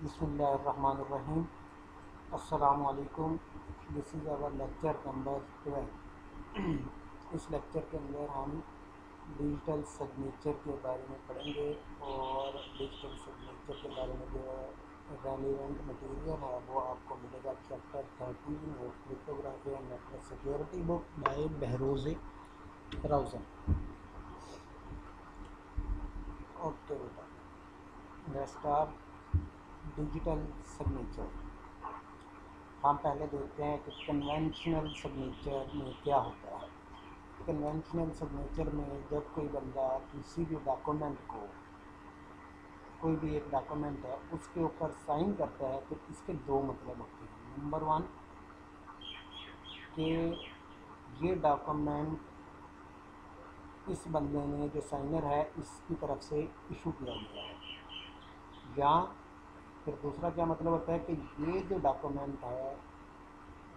बिस्मिल्लाहिर्रहमानिर्रहीम। अस्सलामु अलैकुम। This is our lecture number 12। इस लेक्चर के अंदर हम डिजिटल सिग्नेचर के बारे में पढ़ेंगे और डिजिटल सिग्नेचर के बारे में जो रेलिवेंट मटेरियल है वो आपको मिलेगा चैप्टर 13 और cryptography and network security book by Behrouz Forouzan. Okay बेटा, लेट्स स्टार्ट। डिजिटल सिग्नेचर हम पहले देखते हैं कि कन्वेंशनल सिग्नेचर में क्या होता है। कन्वेंशनल सिग्नेचर में जब कोई बंदा किसी भी डॉक्यूमेंट को, कोई भी एक डॉक्यूमेंट है उसके ऊपर साइन करता है तो इसके दो मतलब होते हैं। नंबर वन कि ये डॉक्यूमेंट इस बंदे ने जो साइनर है इसकी तरफ से इशू किया गया है, या फिर दूसरा क्या मतलब होता है कि ये जो डॉक्यूमेंट है,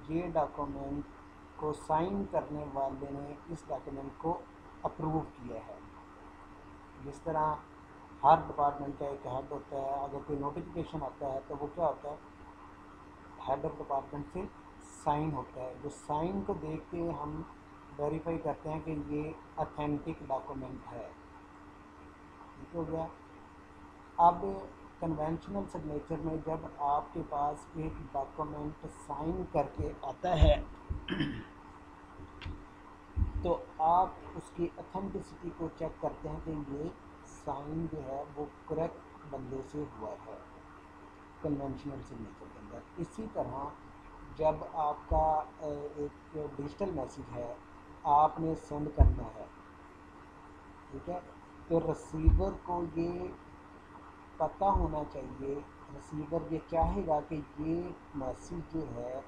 ये डॉक्यूमेंट को साइन करने वाले ने इस डॉक्यूमेंट को अप्रूव किया है। जिस तरह हर डिपार्टमेंट का एक हेड होता है, अगर कोई नोटिफिकेशन आता है तो वो क्या होता है, हेड ऑफ डिपार्टमेंट से साइन होता है। जो साइन को देख के हम वेरीफाई करते हैं कि ये अथेंटिक डॉक्यूमेंट है। ठीक हो गया। अब कन्वेंशनल सिग्नेचर में जब आपके पास एक डॉक्यूमेंट साइन करके आता है तो आप उसकी अथेंटिसिटी को चेक करते हैं कि ये साइन जो है वो करेक्ट बंदे से हुआ है कन्वेंशनल सिग्नेचर के अंदर। इसी तरह जब आपका एक डिजिटल मैसेज है आपने सेंड करना है, ठीक है, तो रिसीवर को ये पता होना चाहिए, रिसीवर ये चाहेगा कि ये मैसेज जो है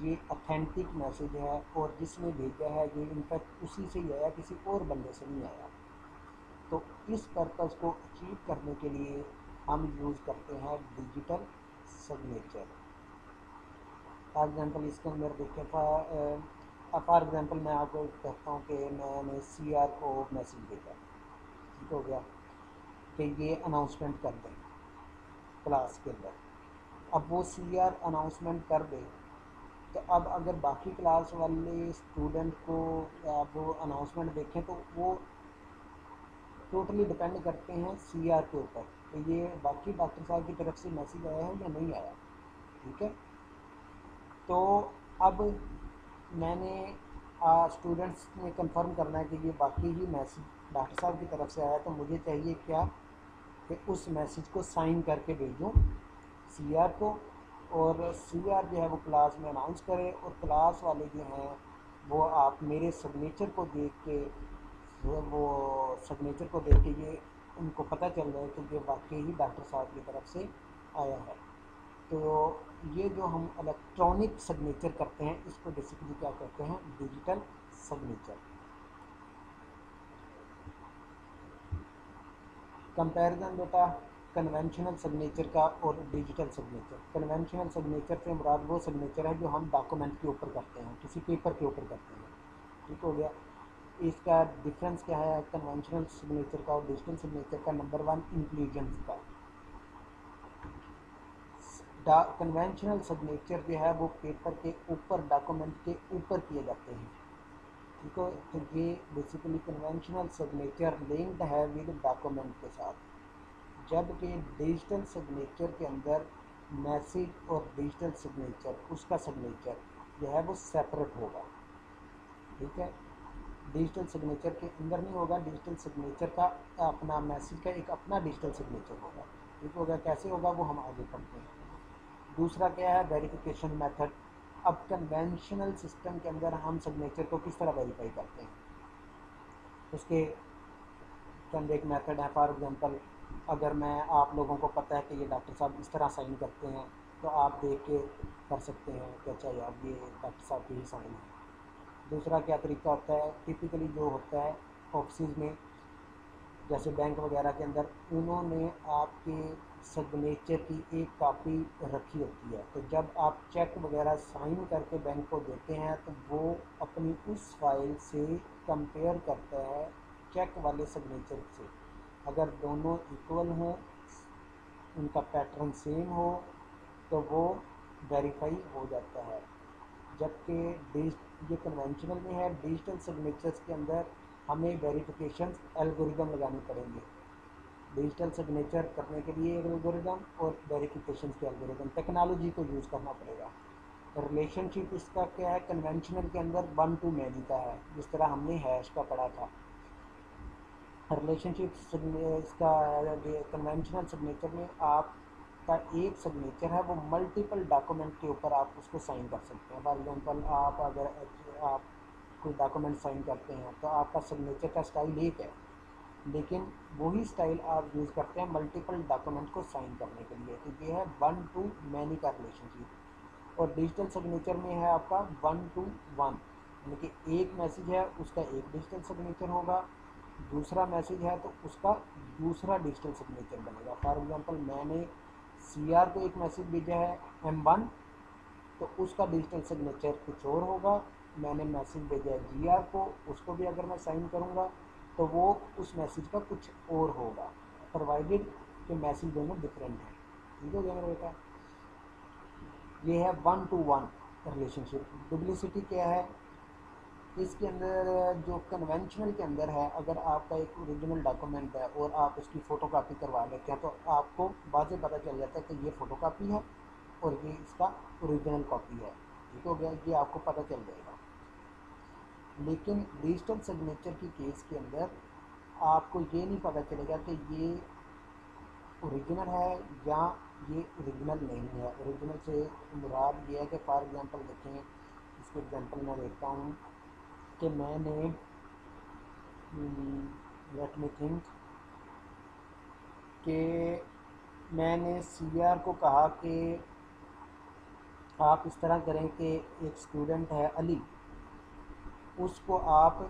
ये अथेंटिक मैसेज है और जिसने भेजा है ये इनफैक्ट उसी से ही आया, किसी और बंदे से नहीं आया। तो इस पर्पज़ को अचीव करने के लिए हम यूज़ करते हैं डिजिटल सिग्नेचर। फॉर एग्ज़ाम्पल इसके अंदर देखें, फॉर एग्ज़ाम्पल मैं आपको कहता हूँ कि मैंने CR को मैसेज भेजा, ठीक हो गया, कि ये अनाउंसमेंट कर दें क्लास के अंदर। अब वो CR अनाउंसमेंट कर दे तो अब अगर बाकी क्लास वाले स्टूडेंट को आप वो अनाउंसमेंट देखें तो वो टोटली डिपेंड करते हैं CR के ऊपर कि ये बाकी डॉक्टर साहब की तरफ से मैसेज आया है या नहीं आया। ठीक है, तो अब मैंने स्टूडेंट्स ने कंफर्म करना है कि ये बाकी ही मैसेज डॉक्टर साहब की तरफ से आया, तो मुझे चाहिए क्या कि उस मैसेज को साइन करके भेजूँ CR को, और CR जो है वो क्लास में अनाउंस करे और क्लास वाले जो हैं वो आप मेरे सिग्नेचर को देख के, वो सिग्नेचर को देख के ये उनको पता चल जाए कि ये वाकई ही डॉक्टर साहब की तरफ से आया है। तो ये जो हम इलेक्ट्रॉनिक सिग्नेचर करते हैं इसको बेसिकली क्या कहते हैं, डिजिटल सिग्नेचर। कंपैरिजन बेटा कन्वेंशनल सिग्नेचर का और डिजिटल सिग्नेचर। कन्वेंशनल सिग्नेचर से मुराद वो सिग्नेचर है जो हम डॉक्यूमेंट के ऊपर करते हैं, किसी पेपर के ऊपर करते हैं। ठीक हो गया। इसका डिफरेंस क्या है कन्वेंशनल सिग्नेचर का और डिजिटल सिग्नेचर का? नंबर वन, इंक्लूजन का। कन्वेंशनल सिग्नेचर जो है वो पेपर के ऊपर, डॉक्यूमेंट के ऊपर किए जाते हैं। ठीक है, तो ये बेसिकली कन्वेंशनल सिग्नेचर लिंक्ड है विद डॉक्यूमेंट के साथ, जबकि डिजिटल सिग्नेचर के अंदर मैसेज और डिजिटल सिग्नेचर, उसका सिग्नेचर जो है वो सेपरेट होगा। ठीक है, डिजिटल सिग्नेचर के अंदर नहीं होगा, डिजिटल सिग्नेचर का अपना, मैसेज का एक अपना डिजिटल सिग्नेचर होगा। ठीक होगा, कैसे होगा वो हम आगे पढ़ते हैं। दूसरा क्या है, वेरिफिकेशन मेथड। अब कन्वेंशनल सिस्टम के अंदर हम सिग्नेचर को किस तरह वेरीफाई करते हैं, उसके चंद एक मेथड है। फॉर एग्जांपल अगर मैं, आप लोगों को पता है कि ये डॉक्टर साहब इस तरह साइन करते हैं तो आप देख के कर सकते हैं कि अच्छा यार ये डॉक्टर साहब की ही साइन है। दूसरा क्या तरीका होता है, टिपिकली जो होता है ऑफिस में, जैसे बैंक वगैरह के अंदर, उन्होंने आपके सिग्नेचर की एक कॉपी रखी होती है, तो जब आप चेक वगैरह साइन करके बैंक को देते हैं तो वो अपनी उस फाइल से कंपेयर करता है चेक वाले सिग्नेचर से। अगर दोनों इक्वल हों उनका पैटर्न सेम हो तो वो वेरीफाई हो जाता है। जबकि ये कन्वेंशनल में है, डिजिटल सिग्नेचर्स के अंदर हमें वेरिफिकेशन एल्गोरिदम लगानी पड़ेंगे। डिजिटल सिग्नेचर करने के लिए एल्गोरिदम और वेरिफिकेशन के एल्गोरिदम, टेक्नोलॉजी को यूज़ करना पड़ेगा। रिलेशनशिप इसका क्या है, कन्वेंशनल के अंदर वन टू मैनी का है, जिस तरह हमने हैश का पढ़ा था। रिलेशनशिप इसका कन्वेंशनल सिग्नेचर में आपका एक सिग्नेचर है, वो मल्टीपल डॉक्यूमेंट के ऊपर आप उसको साइन कर सकते हैं। फॉर एग्जांपल आप अगर आप कोई डॉक्यूमेंट साइन करते हैं तो आपका सिग्नेचर का स्टाइल एक है, लेकिन वही स्टाइल आप यूज़ करते हैं मल्टीपल डॉक्यूमेंट को साइन करने के लिए। तो ये है वन टू मैनी का रिलेशनशिप। और डिजिटल सिग्नेचर में है आपका वन टू वन, यानी कि एक मैसेज है उसका एक डिजिटल सिग्नेचर होगा, दूसरा मैसेज है तो उसका दूसरा डिजिटल सिग्नेचर बनेगा। फॉर एग्जांपल मैंने CR को एक मैसेज भेजा है M1, तो उसका डिजिटल सिग्नेचर कुछ और होगा। मैंने मैसेज भेजा है GR को, उसको भी अगर मैं साइन करूँगा तो वो उस मैसेज का कुछ और होगा, प्रोवाइडेड कि मैसेज दोनों डिफरेंट हैं। ठीक हो गया मेरा बेटा। ये है one two one relationship. Duplicity क्या है, इसके अंदर जो कन्वेंशनल के अंदर है, अगर आपका एक ओरिजिनल डॉक्यूमेंट है और आप उसकी फ़ोटोकॉपी करवा लेते हैं तो आपको बाद में पता चल जाता है कि ये फ़ोटोकॉपी है और ये इसका ओरिजिनल कॉपी है। ठीक हो गया, ये आपको पता चल जाएगा। लेकिन डिजिटल सिग्नेचर की केस के अंदर आपको ये नहीं पता चलेगा कि ये ओरिजिनल है या ये ओरिजिनल नहीं है। ओरिजिनल से मुराद ये है कि फॉर एग्जांपल देखें, इसको एग्जांपल मैं देता हूँ कि मैंने लेट मी थिंक कि मैंने CR को कहा कि आप इस तरह करें कि एक स्टूडेंट है अली, उसको आप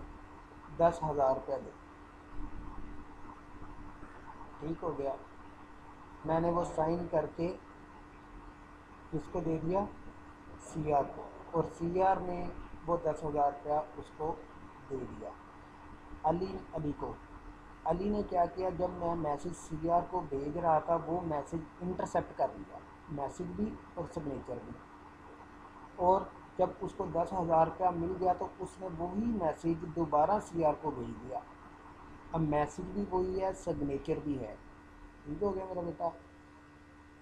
10,000 रुपया दें। ठीक हो गया, मैंने वो साइन करके किसको दे दिया, CR को, और CR ने वो 10,000 रुपया उसको दे दिया अली को। अली ने क्या किया, जब मैं मैसेज CR को भेज रहा था वो मैसेज इंटरसेप्ट कर लिया, मैसेज भी और सिग्नेचर भी। और जब उसको 10,000 रुपया मिल गया तो उसने वही मैसेज दोबारा CR को भेज दिया। अब मैसेज भी वही है, सिग्नेचर भी है। ठीक हो गया मेरा बेटा।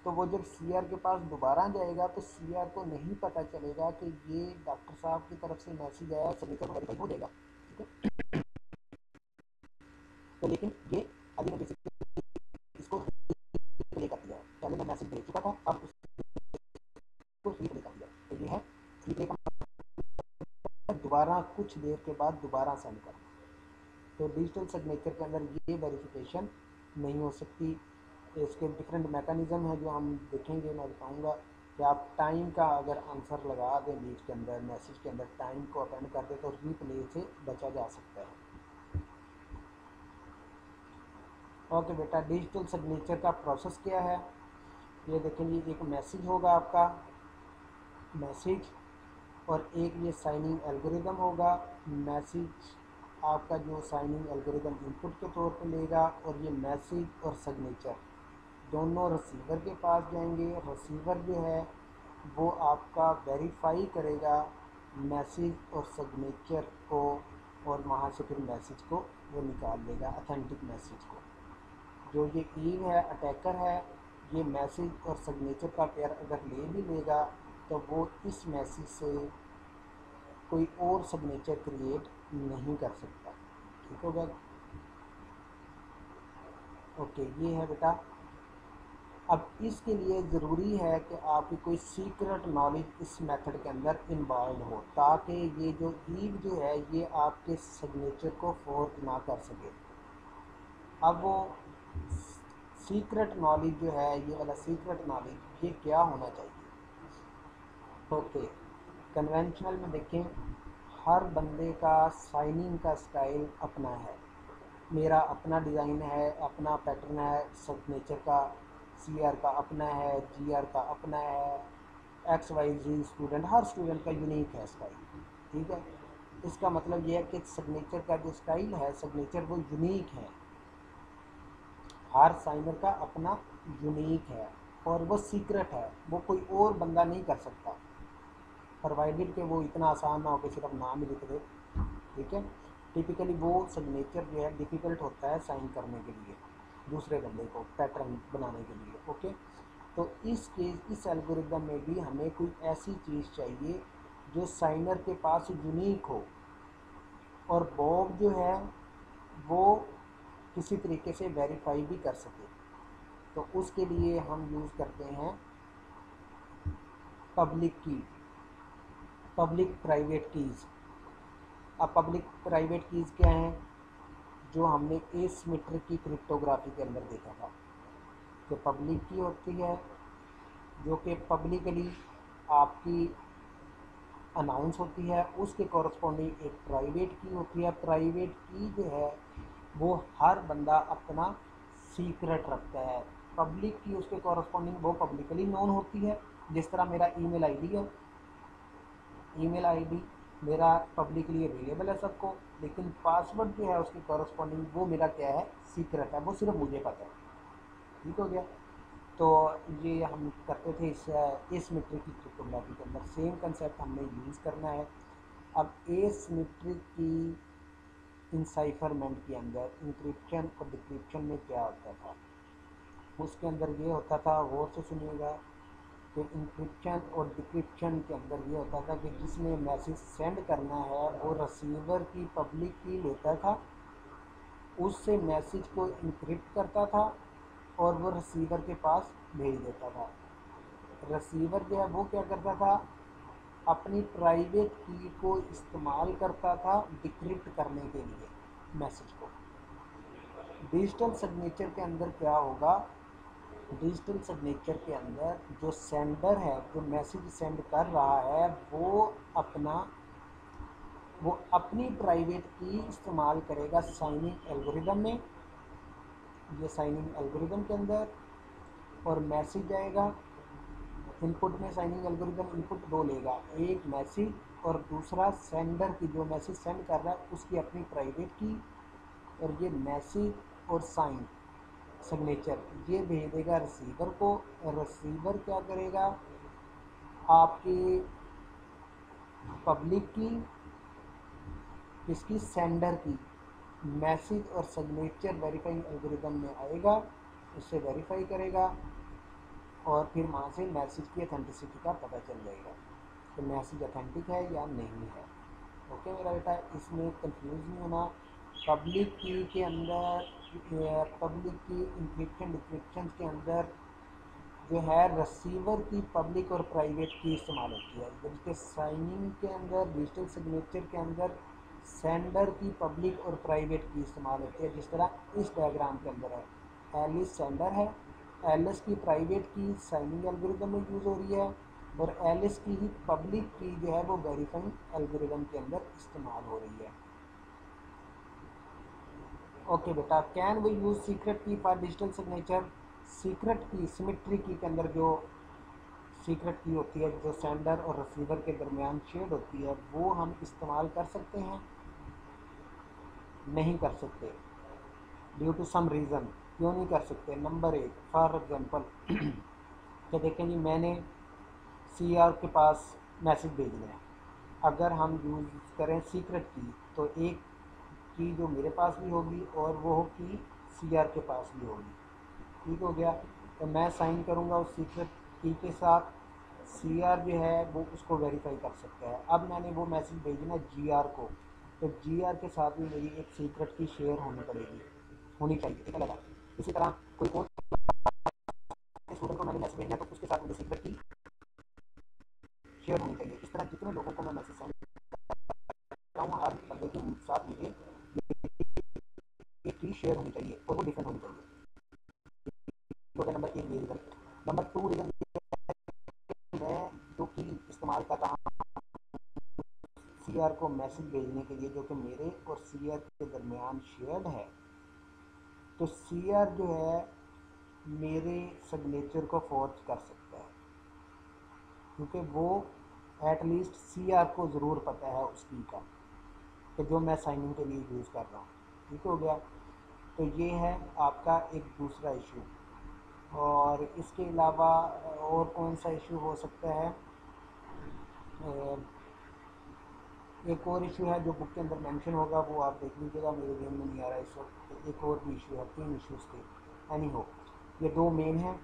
तो वो जब CR के पास दोबारा जाएगा तो CR को नहीं पता चलेगा कि ये डॉक्टर साहब की तरफ से मैसेज आया, सिग्नेचर वेरीफाई हो जाएगा। ठीक है, तो लेकिन ये अभी मैं इसको रिप्ले कर दिया, पहले मैं मैसेज भेज चुका था, अब उसको रिप्ले कर दिया। तो ये है रिप्ले का मतलब दोबारा कुछ देर के बाद दोबारा सेंड करना। तो डिजिटल सिग्नेचर के अंदर ये वेरिफिकेशन नहीं हो सकती। इसके डिफरेंट मैकेनिज़्म है जो हम देखेंगे, मैं बताऊँगा कि आप टाइम का अगर आंसर लगा दें बीच के अंदर, मैसेज के अंदर टाइम को अटेंड कर दें तो रिप्ले से बचा जा सकता है। ओके बेटा, डिजिटल सिग्नेचर का प्रोसेस क्या है, ये देखेंगे। एक मैसेज होगा आपका, मैसेज, और एक ये साइनिंग एल्गोरिदम होगा। मैसेज आपका जो साइनिंग एल्गोरिदम इनपुट के तौर पे लेगा, और ये मैसेज और सिग्नेचर दोनों रिसीवर के पास जाएंगे। रिसीवर जो है वो आपका वेरीफाई करेगा मैसेज और सिग्नेचर को, और वहाँ से फिर मैसेज को वो निकाल लेगा, अथेंटिक मैसेज को। जो ये ईव है, अटैकर है, ये मैसेज और सिग्नेचर का पेयर अगर ले भी लेगा तो वो इस मैसेज से कोई और सिग्नेचर क्रिएट नहीं कर सकता। ठीक होगा। ओके, ये है बेटा। अब इसके लिए ज़रूरी है कि आपकी कोई सीक्रेट नॉलेज इस मेथड के अंदर इन्वॉल्व हो, ताकि ये जो ईव जो है ये आपके सिग्नेचर को फोर्क ना कर सके। अब वो सीक्रेट नॉलेज जो है, ये वाला सीक्रेट नॉलेज, ये क्या होना चाहिए। ओके, कन्वेंशनल में देखें, हर बंदे का साइनिंग का स्टाइल अपना है। मेरा अपना डिज़ाइन है, अपना पैटर्न है सिग्नेचर का, CR का अपना है, GR का अपना है, XYZ स्टूडेंट, हर स्टूडेंट का यूनिक है स्टाइल। ठीक है, इसका मतलब ये है कि सिग्नेचर का जो स्टाइल है, सिग्नेचर वो यूनिक है, हर साइनर का अपना यूनिक है और वो सीक्रेट है, वो कोई और बंदा नहीं कर सकता, प्रोवाइडेड कि वो इतना आसान ना हो कि सिर्फ नाम ही लिख दे। ठीक है। टिपिकली वो सिग्नेचर जो है डिफ़िकल्ट होता है साइन करने के लिए दूसरे बंदे को पैटर्न बनाने के लिए। ओके। तो इस एल्गोरिदम में भी हमें कोई ऐसी चीज़ चाहिए जो साइनर के पास यूनिक हो और बॉब जो है वो किसी तरीके से वेरीफाई भी कर सके। तो उसके लिए हम यूज़ करते हैं पब्लिक की, पब्लिक प्राइवेट कीज़। अब पब्लिक प्राइवेट कीज़ क्या हैं? जो हमने एसिमेट्रिक की क्रिप्टोग्राफी के अंदर देखा था कि पब्लिक की होती है जो कि पब्लिकली आपकी अनाउंस होती है, उसके कॉरस्पॉन्डिंग एक प्राइवेट की होती है। प्राइवेट की जो है वो हर बंदा अपना सीक्रेट रखता है। पब्लिक की उसके कॉरस्पॉन्डिंग वो पब्लिकली नोन होती है, जिस तरह मेरा ईमेल आईडी है, ईमेल आईडी मेरा पब्लिकली अवेलेबल है सबको, लेकिन पासवर्ड जो है उसकी कॉरस्पॉन्डिंग वो मेरा क्या है, सीक्रेट है, वो सिर्फ मुझे पता है। ठीक हो गया। तो ये हम करते थे इस मीट्रिक की क्रिप्टोग्राफी के अंदर, सेम कंसेप्ट हमने यूज़ करना है। अब एसिमेट्रिक की इनसाइफरमेंट के अंदर इंक्रिप्शन और डिक्रिप्शन में क्या होता था? उसके अंदर ये होता था, गौर से सुनिएगा, कि इंक्रिप्शन और डिक्रिप्शन के अंदर ये होता था कि जिसने मैसेज सेंड करना है वो रिसीवर की पब्लिक की लेता था, उससे मैसेज को इंक्रिप्ट करता था और वो रिसीवर के पास भेज देता था। रिसीवर जो है वो क्या करता था, अपनी प्राइवेट की को इस्तेमाल करता था डिक्रिप्ट करने के लिए मैसेज को। डिजिटल सिग्नेचर के अंदर क्या होगा, डिजिटल सिग्नेचर के अंदर जो सेंडर है, जो मैसेज सेंड कर रहा है, वो अपनी प्राइवेट की इस्तेमाल करेगा साइनिंग एल्गोरिदम में, ये साइनिंग एल्गोरिदम के अंदर, और मैसेज जाएगा इनपुट में। साइनिंग एल्गोरिदम इनपुट दो लेगा, एक मैसेज और दूसरा सेंडर की, जो मैसेज सेंड कर रहा है उसकी अपनी प्राइवेट की, और ये मैसेज और साइन सिग्नेचर ये भेज देगा रिसीवर को। रिसीवर क्या करेगा, आपकी पब्लिक की, इसकी सेंडर की मैसेज और सिग्नेचर वेरीफाइंग एल्गोरिदम में आएगा, उससे वेरीफाई करेगा और फिर वहाँ से मैसेज की अथेंटिसिटी का पता चल जाएगा कि मैसेज अथेंटिक है या नहीं है। ओके मेरा बेटा, इसमें कंफ्यूज नहीं होना। पब्लिक की के अंदर, पब्लिक की इंक्रिप्शन डिक्रिप्शन के अंदर जो है रिसीवर की पब्लिक और प्राइवेट की इस्तेमाल होती है, जबकि साइनिंग के अंदर, डिजिटल सिग्नेचर के अंदर सेंडर की पब्लिक और प्राइवेट की इस्तेमाल होती है, जिस तरह इस डायग्राम के अंदर है। एलिस सेंडर है, एलिस की प्राइवेट की साइनिंग एल्गोरिदम में यूज़ हो रही है, और एलिस की ही पब्लिक की जो है वो वेरीफाइंग एल्गोरिदम के अंदर इस्तेमाल हो रही है। ओके बेटा, कैन वी यूज़ सीक्रेट की फॉर डिजिटल सिग्नेचर? सीक्रेट की, सिमेट्री की के अंदर जो सीक्रेट की होती है, जो सेंडर और रिसीवर के दरमियान शेड होती है, वो हम इस्तेमाल कर सकते हैं? नहीं कर सकते, ड्यू टू सम रीज़न। क्यों नहीं कर सकते? नंबर एक, फॉर एग्जांपल कि देखें जी, मैंने सीआर के पास मैसेज भेजना है, अगर हम यूज़ करें सीक्रेट की, तो एक की जो मेरे पास भी होगी और वो की सीआर के पास भी होगी। ठीक हो गया। तो मैं साइन करूँगा उस सीक्रेट की के साथ, सीआर जो है वो उसको वेरीफाई कर सकता है। अब मैंने वो मैसेज भेजना जीआर को, तो जीआर के साथ भी मेरी एक सीक्रेट की शेयर होनी पड़ेगी, होनी चाहिए। ठीक है लगा? इसी तरह कोई और स्टूडेंट को मैंने मैसेज भेजना है तो उसके साथ मुझे सीक्रेट की शेयर होनी चाहिए। इस तरह जितने लोगों को मैं मैसेज सेंड करता हूँ, हर बंदे के साथ मुझे एक की शेयर होनी चाहिए और वो डिफरेंट होनी चाहिए। तो नंबर एक ये रीज़न। नंबर टू रीज़न, मैं जो की इस्तेमाल कर रहा हूँ सीआर को मैसेज भेजने के लिए, जो कि मेरे और सीआर के दरमियान शेयर्ड है, तो सीआर जो है मेरे सिग्नेचर को फोर्ज कर सकता है, क्योंकि वो एटलीस्ट सीआर को ज़रूर पता है उस की का, कि जो मैं साइनिंग के लिए यूज़ कर रहा हूँ। ठीक हो गया। तो ये है आपका एक दूसरा इशू। और इसके अलावा और कौन सा इशू हो सकता है, एक और इशू है जो बुक के अंदर मेंशन होगा, वो आप देख लीजिएगा, मेरे ध्यान में नहीं आ रहा इस वक्त। एक और भी इशू है, 3 इश्यूज़ थे। एनी हो, ये 2 मेन हैं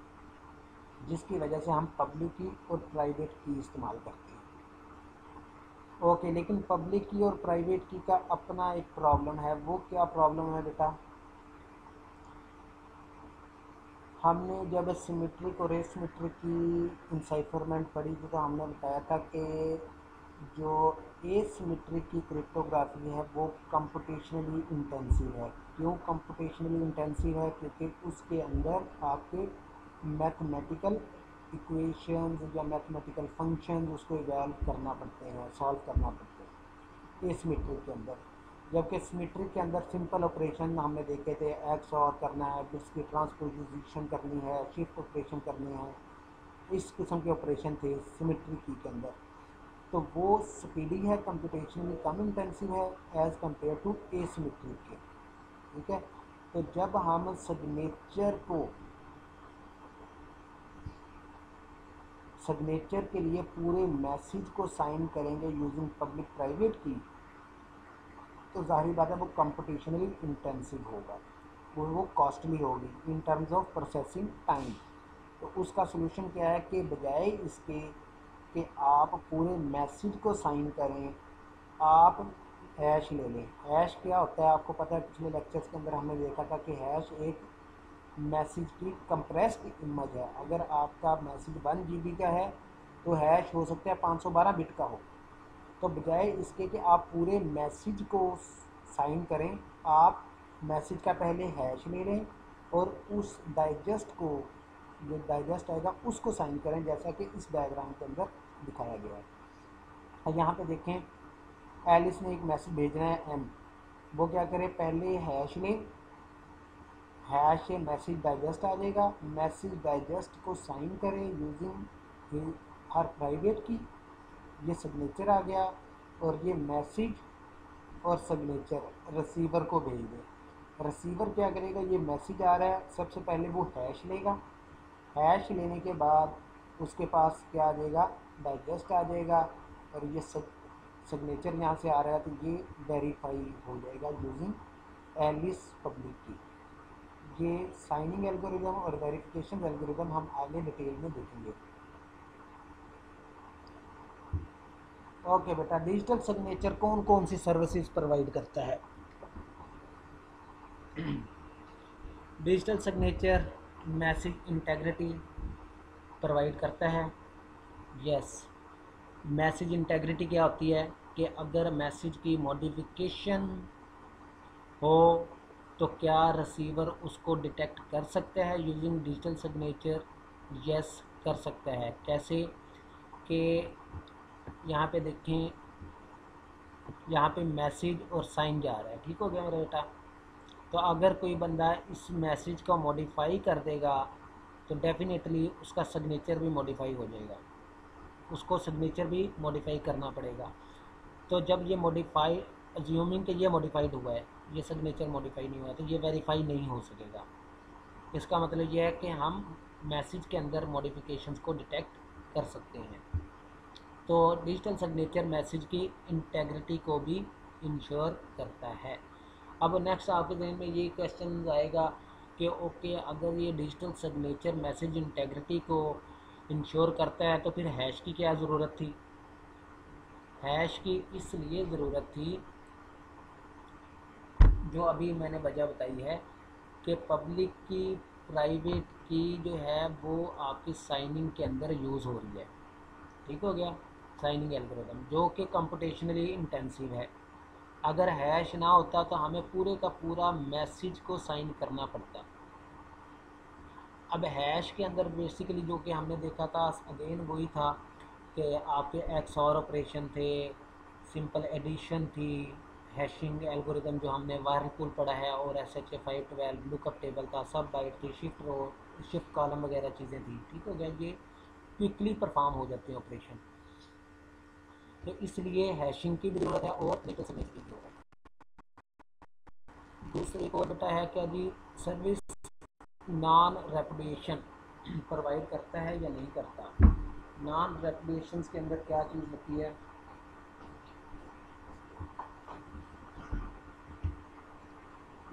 जिसकी वजह से हम पब्लिक की और प्राइवेट की इस्तेमाल करते हैं। ओके, लेकिन पब्लिक की और प्राइवेट की का अपना एक प्रॉब्लम है। वो क्या प्रॉब्लम है बेटा? हमने जब सिमेट्रिक और एसिमेट्रिक की इनसाइफरमेंट पढ़ी थी तो हमने बताया था कि जो एसिमेट्रिक की क्रिप्टोग्राफी है वो कंप्यूटेशनली इंटेंसिव है। क्यों कंप्यूटेशनली इंटेंसिव है? क्योंकि उसके अंदर आपके मैथमेटिकल इक्वेशंस या मैथमेटिकल फंक्शंस उसको इवैल्व करना पड़ते हैं, सॉल्व करना पड़ते हैं एसिमेट्रिक के अंदर। जबकि सिमेट्रिक के अंदर सिंपल ऑपरेशन हमने देखे थे, एक्स और करना है, बिट्स की ट्रांसपोजिशन करनी है, शिफ्ट ऑपरेशन करनी है, इस किस्म के ऑपरेशन थे सिमेट्रिक की के अंदर। तो वो स्पीडी है, कंप्यूटेशनली कम इंटेंसिव है एज़ कम्पेयर टू एसिमेट्रिक के। ठीक है, तो जब हम सिग्नेचर के लिए पूरे मैसेज को साइन करेंगे यूजिंग पब्लिक प्राइवेट की, तो जाहिर बात है वो कंप्यूटेशनली इंटेंसिव होगा, वो कॉस्टली होगी in terms of processing time. तो उसका सोल्यूशन क्या है कि बजाय इसके कि आप पूरे मैसेज को साइन करें, आप हैश ले लें। हैश क्या होता है आपको पता है, पिछले लेक्चर्स के अंदर हमने देखा था कि हैश एक मैसेज की कंप्रेस्ड इमेज है। अगर आपका मैसेज 1 GB का है तो हैश हो सकता है 512 बिट का हो। तो बजाय इसके कि आप पूरे मैसेज को साइन करें, आप मैसेज का पहले हैश ले लें और उस डाइजेस्ट को, जो डाइजेस्ट आएगा उसको साइन करें, जैसा कि इस डायग्राम के अंदर दिखाया गया है। और यहाँ पे देखें, एलिस ने एक मैसेज भेजना है एम, वो क्या करे, पहले हैश ले, हैश से मैसेज डाइजेस्ट आ जाएगा, मैसेज डाइजेस्ट को साइन करें यूजिंग हर प्राइवेट की, ये सिग्नेचर आ गया, और ये मैसेज और सिग्नेचर रिसीवर को भेज दें। रिसीवर क्या करेगा, ये मैसेज आ रहा है, सबसे पहले वो हैश लेगा, हैश लेने के बाद उसके पास क्या आ जाएगा, डाइजेस्ट आ जाएगा, और ये सिग्नेचर यहाँ से आ रहा है तो ये वेरीफाई हो जाएगा यूजिंग एलिस पब्लिक की। ये साइनिंग एल्गोरिदम और वेरिफिकेशन एल्गोरिदम हम आगे डिटेल में देखेंगे। ओके बेटा, डिजिटल सिग्नेचर कौन कौन सी सर्विसेज प्रोवाइड करता है? Digital signature message integrity provide करता है। यस, मैसेज इंटेग्रिटी क्या होती है कि अगर मैसेज की मॉडिफिकेशन हो तो क्या रिसीवर उसको डिटेक्ट कर सकता है यूजिंग डिजिटल सिग्नेचर? यस, कर सकता है। कैसे? कि यहाँ पे देखें, यहाँ पे मैसेज और साइन जा रहा है, ठीक हो गया मेरा बेटा। तो अगर कोई बंदा इस मैसेज को मॉडिफाई कर देगा तो डेफिनेटली उसका सिग्नेचर भी मॉडिफाई हो जाएगा, उसको सिग्नेचर भी मॉडिफाई करना पड़ेगा। तो जब ये मॉडिफाई, अज्यूमिंग कि ये मॉडिफाइड हुआ है, ये सिग्नेचर मॉडिफाई नहीं हुआ, तो ये वेरीफाई नहीं हो सकेगा। इसका मतलब ये है कि हम मैसेज के अंदर मॉडिफिकेशंस को डिटेक्ट कर सकते हैं। तो डिजिटल सिग्नेचर मैसेज की इंटेग्रिटी को भी इंश्योर करता है। अब नेक्स्ट आपके जहन में ये क्वेश्चन आएगा कि ओके, अगर ये डिजिटल सिग्नेचर मैसेज इंटेग्रिटी को इंश्योर करता है तो फिर हैश की क्या ज़रूरत थी? हैश की इसलिए ज़रूरत थी, जो अभी मैंने वजह बताई है, कि पब्लिक की प्राइवेट की जो है वो आपकी साइनिंग के अंदर यूज़ हो रही है। ठीक हो गया, साइनिंग एल्गोरिदम जो कि कंप्यूटेशनली इंटेंसिव है। अगर हैश ना होता तो हमें पूरे का पूरा मैसेज को साइन करना पड़ता। अब हैश के अंदर बेसिकली जो कि हमने देखा था, अगेन वही था कि आपके एक्सऑर ऑपरेशन थे, सिंपल एडिशन थी, हैशिंग एल्गोरिदम जो हमने वायरपुल पढ़ा है, और SHA-512 लुकअप टेबल था, सब बाइट थी, शिफ्ट रो, शिफ्ट कॉलम वगैरह चीज़ें थी। ठीक हो गया, ये क्विकली परफॉर्म हो जाते हैं ऑपरेशन, तो इसलिए हैशिंग की भी ज़रूरत है और डिजिटल सिग्नेचर की ज़रूरत है। दूसरा एक और बेटा है क्या जी, सर्विस नॉन रेपुडिएशन। प्रोवाइड करता है या नहीं करता। नॉन रेप्लिकेशंस के अंदर क्या चीज़ होती है,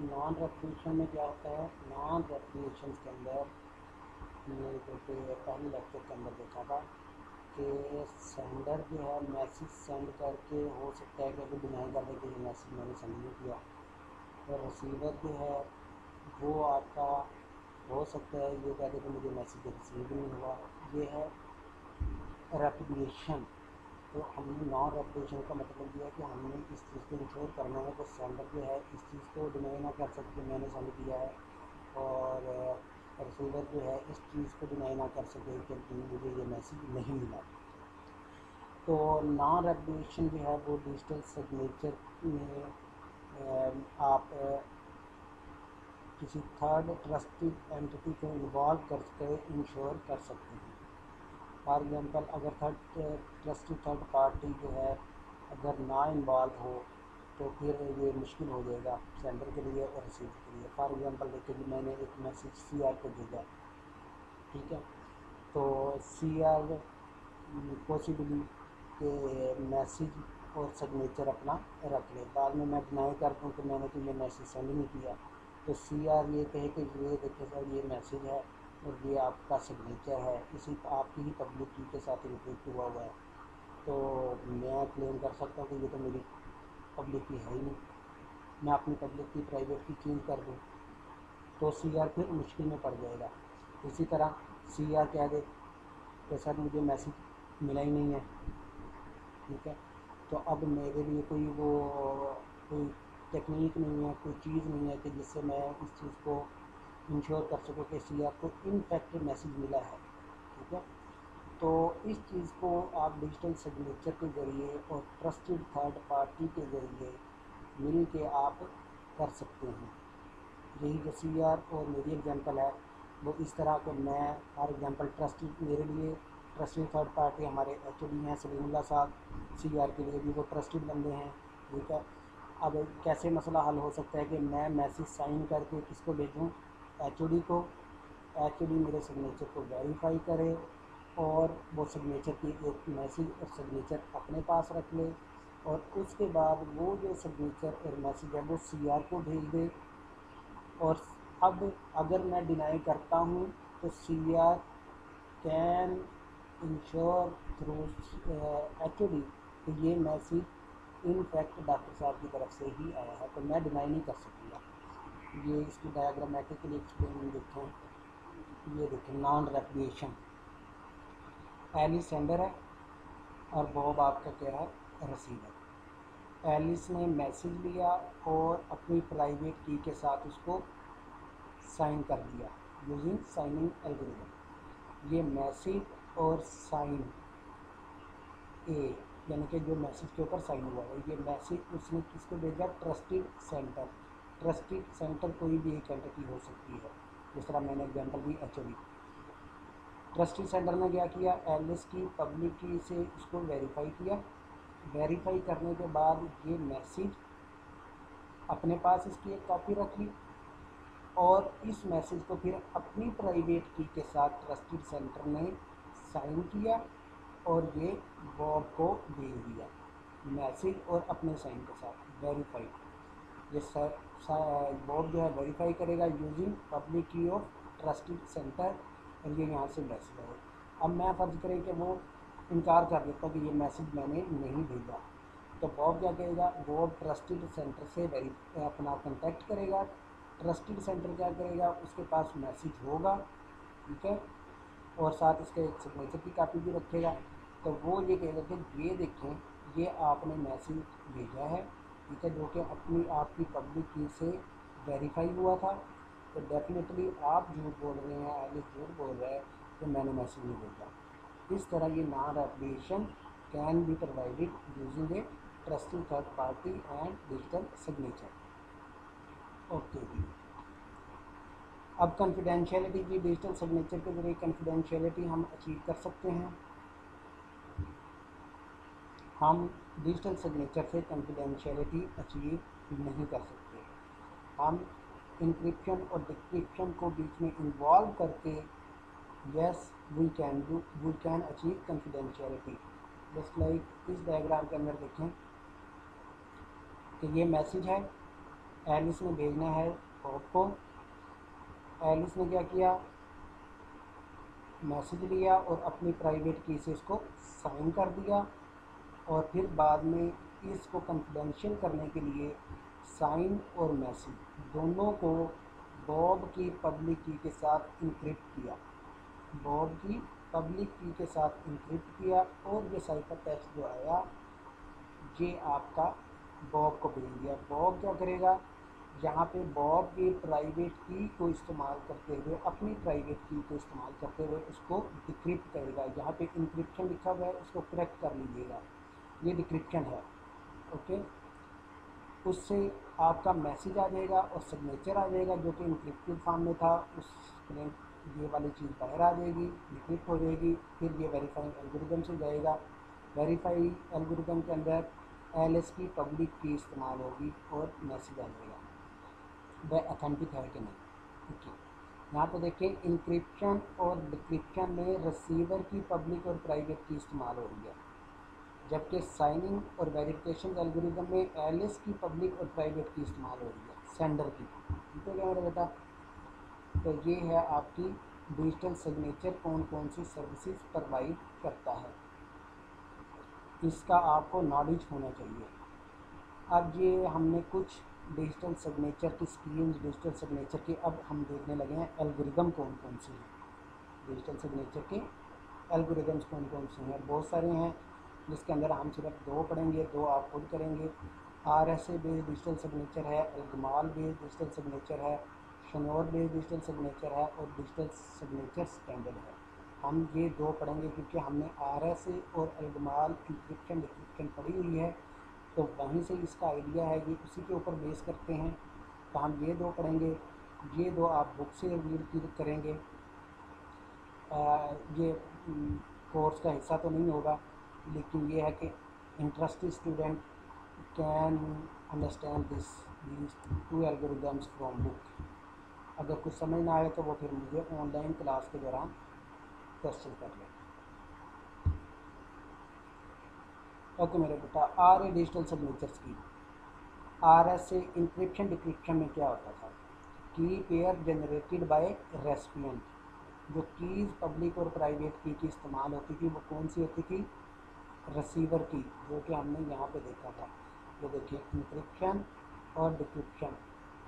नॉन रेप्लिकेशन में क्या होता है, नॉन रेप्लिकेशन के अंदर मेरे को पहले लेक्चर के अंदर देखा था कि सेंडर जो है मैसेज सेंड करके हो सकता है कि अगर डिनाई कर दे कि ये मैसेज मैंने सेंड नहीं किया, और रिसीवर जो है वो आपका हो सकता है ये कह दे कि मुझे मैसेज रिसीव नहीं हुआ। ये है रेप्लिकेशन। तो हमने नॉन रेप्लिकेशन का मतलब ये है कि हमने इस चीज़ को इंश्योर करना है कि सेंडर जो है इस चीज़ को डिनाई ना कर सके कि मैंने सेंड किया है, और रिसीवर जो है इस चीज़ को डिनाई ना कर सके कि मुझे ये मैसेज नहीं मिला। तो नॉन रेप्लिकेशन जो है वो डिजिटल सिग्नेचर में आप किसी थर्ड ट्रस्टेड एंटिटी को इन्वॉल्व करके इंश्योर कर सकते हैं। फॉर एग्जांपल अगर ट्रस्टेड थर्ड पार्टी जो है अगर ना इन्वॉल्व हो तो फिर ये मुश्किल हो जाएगा सेंडर के लिए और रिसीवर के लिए। फॉर एग्जांपल देखिए कि मैंने एक मैसेज CR को भेजा, ठीक है, तो CR पॉसिबली के मैसेज और सिग्नेचर अपना रख ले, बाद में मैं डिनाई कर दूँ कि मैंने तो ये मैसेज सेंड नहीं किया, तो CR ये कहे कि ये देखिए सर ये मैसेज है और ये आपका सिग्नेचर है, इसी आपकी ही पब्लिक की के साथ इंक्रिप्ट हुआ हुआ है, तो मैं क्लेम कर सकता हूँ कि ये तो मेरी पब्लिक की है ही नहीं, मैं अपनी पब्लिक की प्राइवेट की चेंज कर दूँ तो CR फिर मुश्किल में पड़ जाएगा। इसी तरह CR कह दे कि सर मुझे मैसेज मिला ही नहीं है, ठीक है, तो अब मेरे लिए कोई टेक्निक नहीं है, कोई चीज़ नहीं है कि जिससे मैं इस चीज़ को इंश्योर कर सकूँ कि CR को इनफैक्ट मैसेज मिला है, ठीक है। तो इस चीज़ को आप डिजिटल सिग्नेचर के ज़रिए और ट्रस्टेड थर्ड पार्टी के ज़रिए मिल के आप कर सकते हैं। यही जो CR और मेरी एग्जांपल है वो इस तरह के, मैं फॉर एग्जांपल ट्रस्टेड, मेरे लिए ट्रस्टेड थर्ड पार्टी हमारे HOD हैं सलीमुल्लाह साहब, CR के लिए भी वो ट्रस्टेड बंदे हैं, ठीक है। अब कैसे मसला हल हो सकता है कि मैं मैसेज साइन करके किसको भेजूँ, HOD को, HOD मेरे सिग्नेचर को वेरीफाई करे और वो सिग्नेचर की एक मैसेज और सिग्नेचर अपने पास रख ले, और उसके बाद वो जो सिग्नेचर और मैसेज है वो CR को भेज दे। और अब अगर मैं डिनाई करता हूँ तो CR can ensure through HOD कि ये मैसेज इनफैक्ट डॉक्टर साहब की तरफ से ही आया है, तो मैं डिनाई नहीं कर सकूँगा। ये इसकी डायग्रामेटिकली एक्सप्लेन देखें, ये देखें नॉन रेप्लिकेशन, एलिस सेंडर है और बॉब आपका क्या है, रिसीवर। एलिस ने मैसेज लिया और अपनी प्राइवेट की के साथ उसको साइन कर दिया यूजिंग साइनिंग एल्गोरिथम। ये मैसेज और साइन ए यानी कि जो मैसेज के ऊपर साइन हुआ है, ये मैसेज उसने किसको भेजा, ट्रस्टेड सेंटर। ट्रस्टेड सेंटर कोई भी एक एंटिटी हो सकती है, जिस तरह मैंने एग्जांपल दी HOD। ट्रस्टेड सेंटर ने क्या किया, एलिस की पब्लिक की से उसको वेरीफाई किया, वेरीफाई करने के बाद ये मैसेज अपने पास इसकी एक कॉपी रख ली और इस मैसेज को फिर अपनी प्राइवेट की के साथ ट्रस्टेड सेंटर ने साइन किया और ये बॉब को भेज दिया, मैसेज और अपने साइन के साथ वेरीफाइड। ये बॉब जो है वेरीफाई करेगा यूजिंग पब्लिक की ऑफ ट्रस्टेड सेंटर, और ये यहाँ से मैसेज आए। अब मैं फर्ज करें कि वो इनकार कर देता कि ये मैसेज मैंने नहीं भेजा, तो बॉब क्या करेगा, बॉब ट्रस्टेड सेंटर से अपना कांटेक्ट करेगा, ट्रस्टेड सेंटर क्या करेगा, उसके पास मैसेज होगा, ठीक है, और साथ इसके एक सिग्नेचर की कापी भी रखेगा, तो वो ये कहेगा कि ये देखें ये आपने मैसेज भेजा है, ठीक है, जो कि अपनी आपकी पब्लिक की से वेरीफाई हुआ था, तो डेफिनेटली आप झूठ बोल रहे हैं, एलिस झूठ बोल रहा है कि मैंने मैसेज नहीं भेजा। इस तरह ये non replication can be provided using a trusted third party and digital signature. Okay जी, अब कॉन्फिडेंशियलिटी की, डिजिटल सिग्नेचर के जरिए कॉन्फिडेंशियलिटी हम अचीव कर सकते हैं। हम डिजिटल सिग्नेचर से कॉन्फिडेंशियलिटी अचीव नहीं कर सकते। हम इंक्रिप्शन और डिक्रिप्शन को बीच में इन्वॉल्व करके yes we can achieve confidentiality. Just like इस डायग्राम के अंदर देखें कि ये मैसेज है, एलिस ने भेजना है बॉब को। एलिस ने क्या किया, मैसेज लिया और अपनी प्राइवेट की से इसको साइन कर दिया, और फिर बाद में इसको कॉन्फिडेंशियल करने के लिए साइन और मैसेज दोनों को बॉब की पब्लिक की के साथ इंक्रिप्ट किया, बॉब की पब्लिक की के साथ इंक्रिप्ट किया, और ये साइफर टेक्स्ट जो आया ये आपका बॉब को भेज दिया। बॉब क्या करेगा, यहाँ पे बॉब की प्राइवेट की को इस्तेमाल करते हुए, अपनी प्राइवेट की को इस्तेमाल करते हुए उसको डिक्रिप्ट करेगा। यहाँ पे इंक्रिप्शन लिखा हुआ है, उसको करेक्ट कर लीजिएगा, ये डिक्रिप्शन है। ओके, उससे आपका मैसेज आ जाएगा और सिग्नेचर आ जाएगा जो कि इंक्रिप्टेड फॉर्म में था, उस ये वाली चीज़ बाहर आ जाएगी, डिक्रिप्ट हो जाएगी। फिर ये वेरीफाइंग एल्गोरिदम से जाएगा, वेरीफाई एल्गोरिदम के अंदर एलएस की पब्लिक की इस्तेमाल होगी और मैसेज आ जाएगा वह अथेंटिक है कि नहीं। ओके, यहाँ पे देखिए इंक्रिप्शन और डिक्रिप्शन में रिसीवर की पब्लिक और प्राइवेट की इस्तेमाल हो रही है, जबकि साइनिंग और वेरिफिकेशन एल्गोरिदम में एलिस की पब्लिक और प्राइवेट की इस्तेमाल हो रही है, सेंडर की। ठीक है क्या मेरा बेटा? तो ये है आपकी डिजिटल सिग्नेचर कौन कौन सी सर्विसेज प्रोवाइड करता है, इसका आपको नॉलेज होना चाहिए। अब ये हमने कुछ डिजिटल सिग्नेचर की स्कीम्स, डिजिटल सिग्नेचर के अब हम देखने लगे हैं एल्गोरिदम कौन कौन से हैं। डिजिटल सिग्नेचर के एल्गोरिदम्स कौन कौन से हैं, बहुत सारे हैं, जिसके अंदर हम सिर्फ दो पढ़ेंगे, दो आप खुद करेंगे। RSA बेस्ड डिजिटल सिग्नेचर है, एल्गमाल बेस्ड डिजिटल सिग्नेचर है, शनोर बेस्ड डिजिटल सिग्नेचर है, और डिजिटल सिग्नेचर स्टैंडर्ड है। हम ये दो पढ़ेंगे क्योंकि हमने RSA और एल्गमाल इंक्रिप्शन डिक्रिप्शन पढ़ी हुई है, तो वहीं से इसका आइडिया है, ये उसी के ऊपर बेस करते हैं। तो हम ये दो पढ़ेंगे, ये दो आप बुक से रीड करेंगे। ये कोर्स का हिस्सा तो नहीं होगा, लेकिन ये है कि interested student can understand these two algorithms from book. अगर कुछ समझ ना आए तो वो फिर मुझे ऑनलाइन क्लास के दौरान क्वेश्चन कर लें। ओके मेरे बेटा, R A digital signature scheme. RSA encryption decryption में क्या होता था, key pair generated by recipient. जो कीज़ पब्लिक और प्राइवेट की इस्तेमाल होती थी वो कौन सी होती थी, रिसीवर की, जो कि हमने यहाँ पे देखा था। ये देखिए इंक्रिप्शन और डिक्रिप्शन,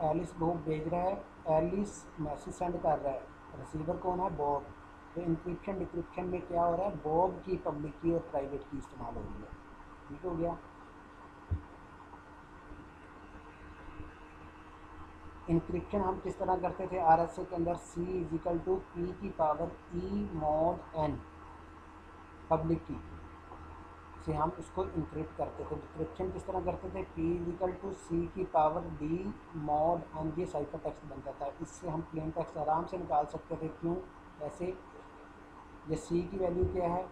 एलिस बुक भेज रहा है, एलिस मैसेज सेंड कर रहा है, रिसीवर कौन है, बॉब। तो इंक्रिप्शन डिक्रिप्शन में क्या हो रहा है, बॉब की पब्लिक की और प्राइवेट की इस्तेमाल हो रही है। ठीक हो गया। इंक्रिप्शन हम किस तरह करते थे RSA के अंदर, C इजिकल टू P की power E mod N public की से हम उसको इंक्रिप्ट करते थे। डिक्रिप्शन किस तरह करते थे, P इजिकल टू C की पावर D मॉड N, ये साइफर टेक्स्ट बनता था। इससे हम प्लेन टेक्स्ट आराम से निकाल सकते थे। क्यों? ऐसे ये C की वैल्यू क्या है,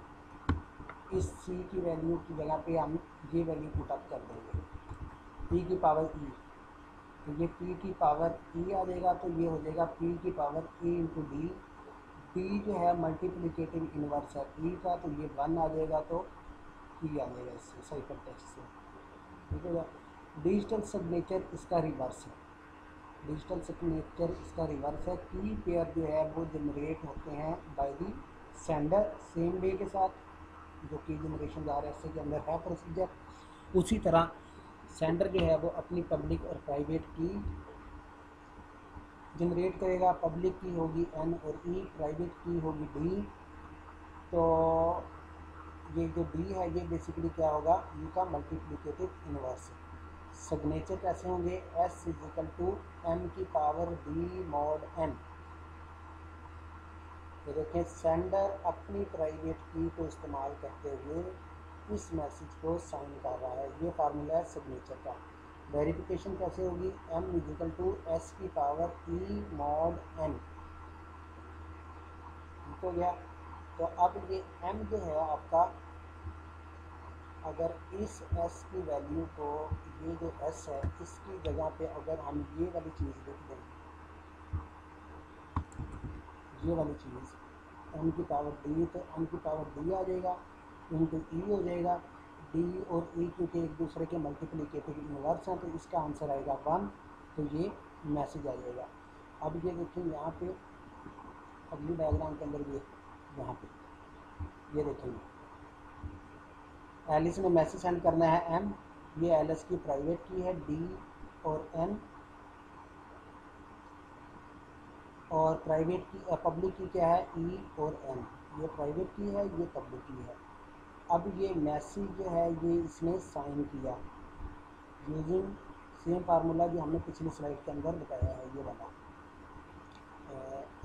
इस C की वैल्यू की जगह पे हम ये वैल्यू पुट अप कर देंगे, P की पावर E, तो ये P की पावर E आ जाएगा, तो ये हो जाएगा P की power E into D. D जो है मल्टीप्लिकेटिव इनवर्स है E का, तो ये 1 आ जाएगा, तो E आ जाएगा इससे, साइफर टेक्स्ट से। ठीक है। डिजिटल सिग्नेचर इसका रिवर्स है, डिजिटल सिग्नेचर इसका रिवर्स है। की पेयर जो है वो जनरेट होते हैं by the sender same way के साथ, जो की जनरेशन RSA के अंदर है प्रोसीजर। उसी तरह सेंडर जो है वो अपनी पब्लिक और प्राइवेट की जनरेट करेगा। पब्लिक की होगी N और E, प्राइवेट की होगी D। तो ये जो D है ये बेसिकली क्या होगा, U का मल्टीप्लिकेटिव इनवर्स। सिग्नेचर कैसे होंगे, S इजिकल टू M की पावर D मॉड N। तो देखें सेंडर अपनी प्राइवेट की को इस्तेमाल करते हुए इस मैसेज को साइन कर रहा है, ये फार्मूला है सिग्नेचर का। वेरिफिकेशन कैसे होगी, M इजिकल टू S की पावर E मॉड N। ठीक हो गया। तो अब ये M जो है आपका, अगर इस S की वैल्यू को, ये जो S है इसकी जगह पे अगर हम ये वाली चीज़ लिख दें, ये वाली चीज़ एन की पावर डी, तो एन की पावर डी आ जाएगा, इनटू ई हो जाएगा। डी और ई क्योंकि एक दूसरे के मल्टीप्लिकेटिव इनवर्स हैं, तो इसका आंसर आएगा 1, तो ये मैसेज आ जाएगा। अब ये देखिए यहाँ पे अगली डायग्राम के अंदर, ये यहाँ पे ये देखेंगे, एलिस ने मैसेज सेंड करना है एम, ये एलिस की प्राइवेट की है, डी और एन, और प्राइवेट की पब्लिक की क्या है, ई और एन। ये प्राइवेट की है, ये पब्लिक की है। अब ये मैसेज जो है ये इसने साइन किया यूजिंग सेम फार्मूला जो हमने पिछली स्लाइड के अंदर बताया है, ये वाला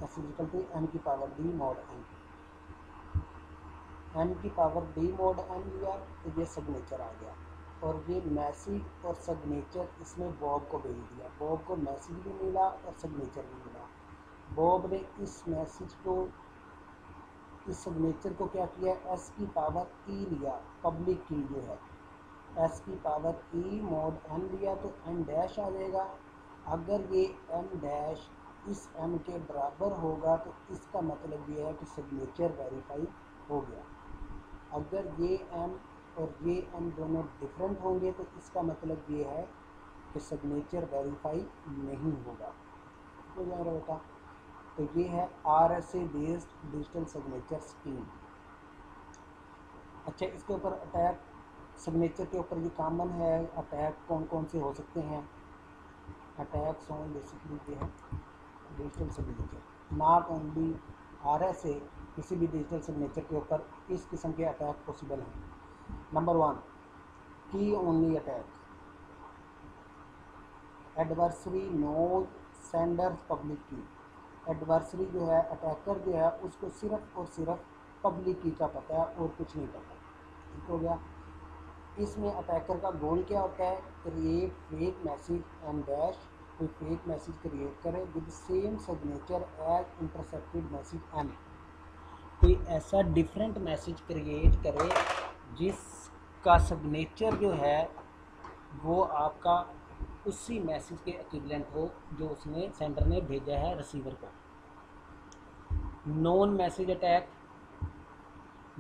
एस इक्वल टू एम की power D mod N. M की पावर डी मॉड एन लिया तो ये सिग्नेचर आ गया, और ये मैसेज और सिग्नेचर इसने बॉब को भेज दिया। बॉब को मैसेज भी मिला और सिग्नेचर भी मिला। बॉब ने इस मैसेज को, इस सिग्नेचर को क्या किया, एस की पावर ई लिया, पब्लिक की जो है एस की पावर ई मॉड एन लिया, तो एन डैश आ जाएगा। अगर ये एन डैश इस एम के बराबर होगा तो इसका मतलब ये है कि सिग्नेचर वेरीफाई हो गया। अगर ये एम और ये एम दोनों डिफरेंट होंगे तो इसका मतलब ये है कि सिग्नेचर वेरीफाई नहीं होगा। हो जा रहा बेटा, तो ये है RSA based digital signature scheme. अच्छा, इसके ऊपर अटैक, सिग्नेचर के ऊपर ये कॉमन है, अटैक कौन कौन से हो सकते हैं। अटैक्स ऑन बेसिकली ये है digital signature, not only RSA, किसी भी डिजिटल सिग्नेचर के ऊपर इस किस्म के अटैक पॉसिबल हैं। Number 1, key only attack, adversary knows sender's public key. Adversary जो है, अटैकर जो है, उसको सिर्फ और सिर्फ पब्लिक की का पता है और कुछ नहीं पता। ठीक हो गया। इसमें अटैकर का गोल क्या होता है, create fake message and dash, कोई फेक मैसेज क्रिएट करे with same signature as intercepted message M, कोई ऐसा डिफरेंट मैसेज क्रिएट करे जिसका सिग्नेचर जो है वो आपका उसी मैसेज के इक्विवेलेंट हो जो उसने सेंडर ने भेजा है रिसीवर को। Known message attack,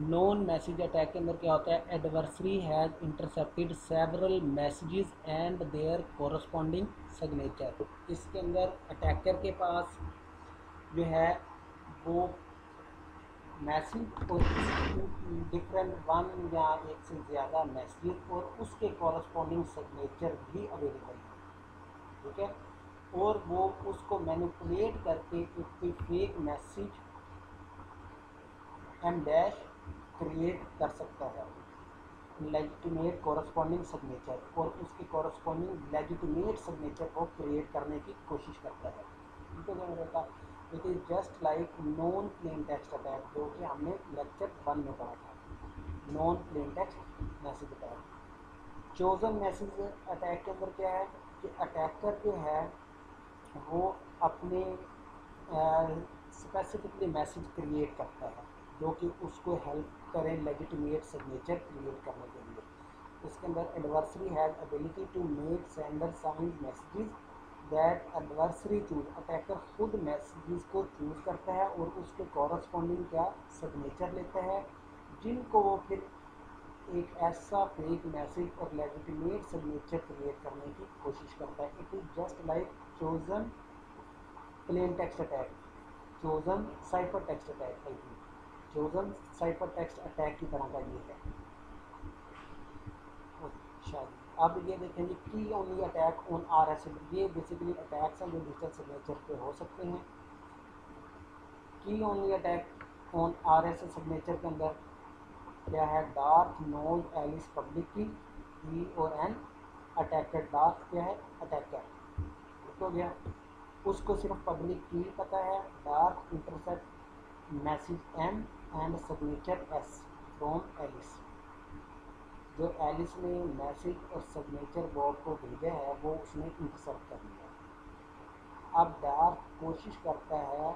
known message attack के अंदर क्या होता है, adversary has intercepted several messages and their corresponding signature. इसके अंदर अटैकर के पास जो है वो मैसेज और डिफरेंट वन या एक से ज़्यादा मैसेज और उसके कॉरस्पॉन्डिंग सिग्नेचर भी अवेलेबल है। ठीक है, और वो उसको मैनिपुलेट करके एक fake message M dash create कर सकता है, लेजिटिमेट कॉरस्पॉन्डिंग सिग्नेचर, और उसके कॉरस्पॉन्डिंग लेजिटिमेट सिग्नेचर को क्रिएट करने की कोशिश करता है। ठीक है मेरे पास, it is just like known plain text attack, जो कि हमने लेक्चर 1 में पढ़ा था, known plain text message attack. Chosen message attack के अंदर क्या है कि अटैकर जो है वो अपने स्पेसिफिकली मैसेज क्रिएट करता है जो कि उसको हेल्प करें लेजिटिमेट सिग्नेचर क्रिएट करने के लिए। इसके अंदर adversary has ability to make sender sign messages that adversary choose, attacker खुद मैसेजेस को चूज करता है और उसके कॉरस्पॉन्डिंग क्या सिग्नेचर लेता है, जिनको वो फिर एक ऐसा फेक मैसेज और लेजिटिमेट सिग्नेचर क्रिएट करने की कोशिश करता है। It is just like chosen plane text attack, chosen cipher text attack, I think chosen cipher text attack की तरह का ये है। अच्छा, अब ये देखेंगे की ओनली अटैक ऑन RSA, ये बेसिकली अटैक्स हैं जो डिजिटल सिग्नेचर पे हो सकते हैं। की only attack on RSA signature के अंदर क्या है, डार्थ नोज एलिस पब्लिक की, ई और एन, अटैकर डार्थ क्या है, अटैकर। हो गया, उसको सिर्फ पब्लिक की पता है, Darth intercept message M and signature S from Alice. जो एलिस ने मैसेज और सिग्नेचर बॉब को भेजा है वो उसने इंटरसेप्ट कर लिया। अब डार्थ कोशिश करता है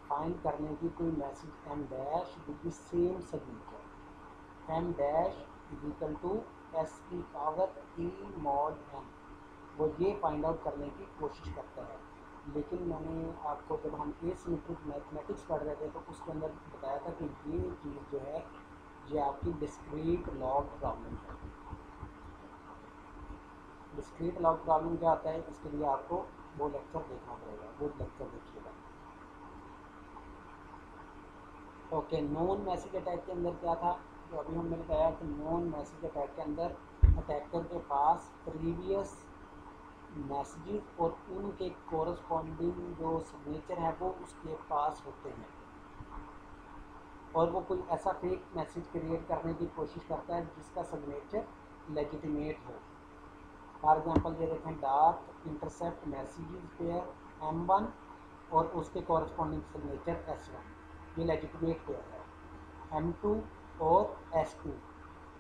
फाइंड करने की कोई message M dash with the same signature, M dash is equal to S की पावर ई मॉड एम, वो ये फाइंड आउट करने की कोशिश करता है। लेकिन मैंने आपको जब हम एसिमेट्रिक मैथमेटिक्स पढ़ रहे थे तो उसके अंदर बताया था कि ये चीज़ जो है ये आपकी डिस्क्रीट लॉग प्रॉब्लम है। डिस्क्रीट लॉग प्रॉब्लम क्या होता है, इसके लिए आपको वो लेक्चर देखना पड़ेगा, वो लेक्चर देखिएगा। ओके, नॉन मैसेज अटैक के अंदर क्या था, तो अभी हमने बताया कि नॉन मैसेज अटैक के अंदर अटैकर के पास प्रीवियस मैसेजेस और उनके कोरस्पॉन्डिंग जो सिग्नेचर है वो उसके पास होते हैं, और वो कोई ऐसा फेक मैसेज क्रिएट करने की कोशिश करता है जिसका सिग्नेचर लेजिटिमेट हो। फॉर एग्जांपल ये देखें, dark intercept messages pair M1 और उसके कॉरस्पॉन्डिंग सिग्नेचर S1, ये लेजिटिमेट पेयर है। M2 और S2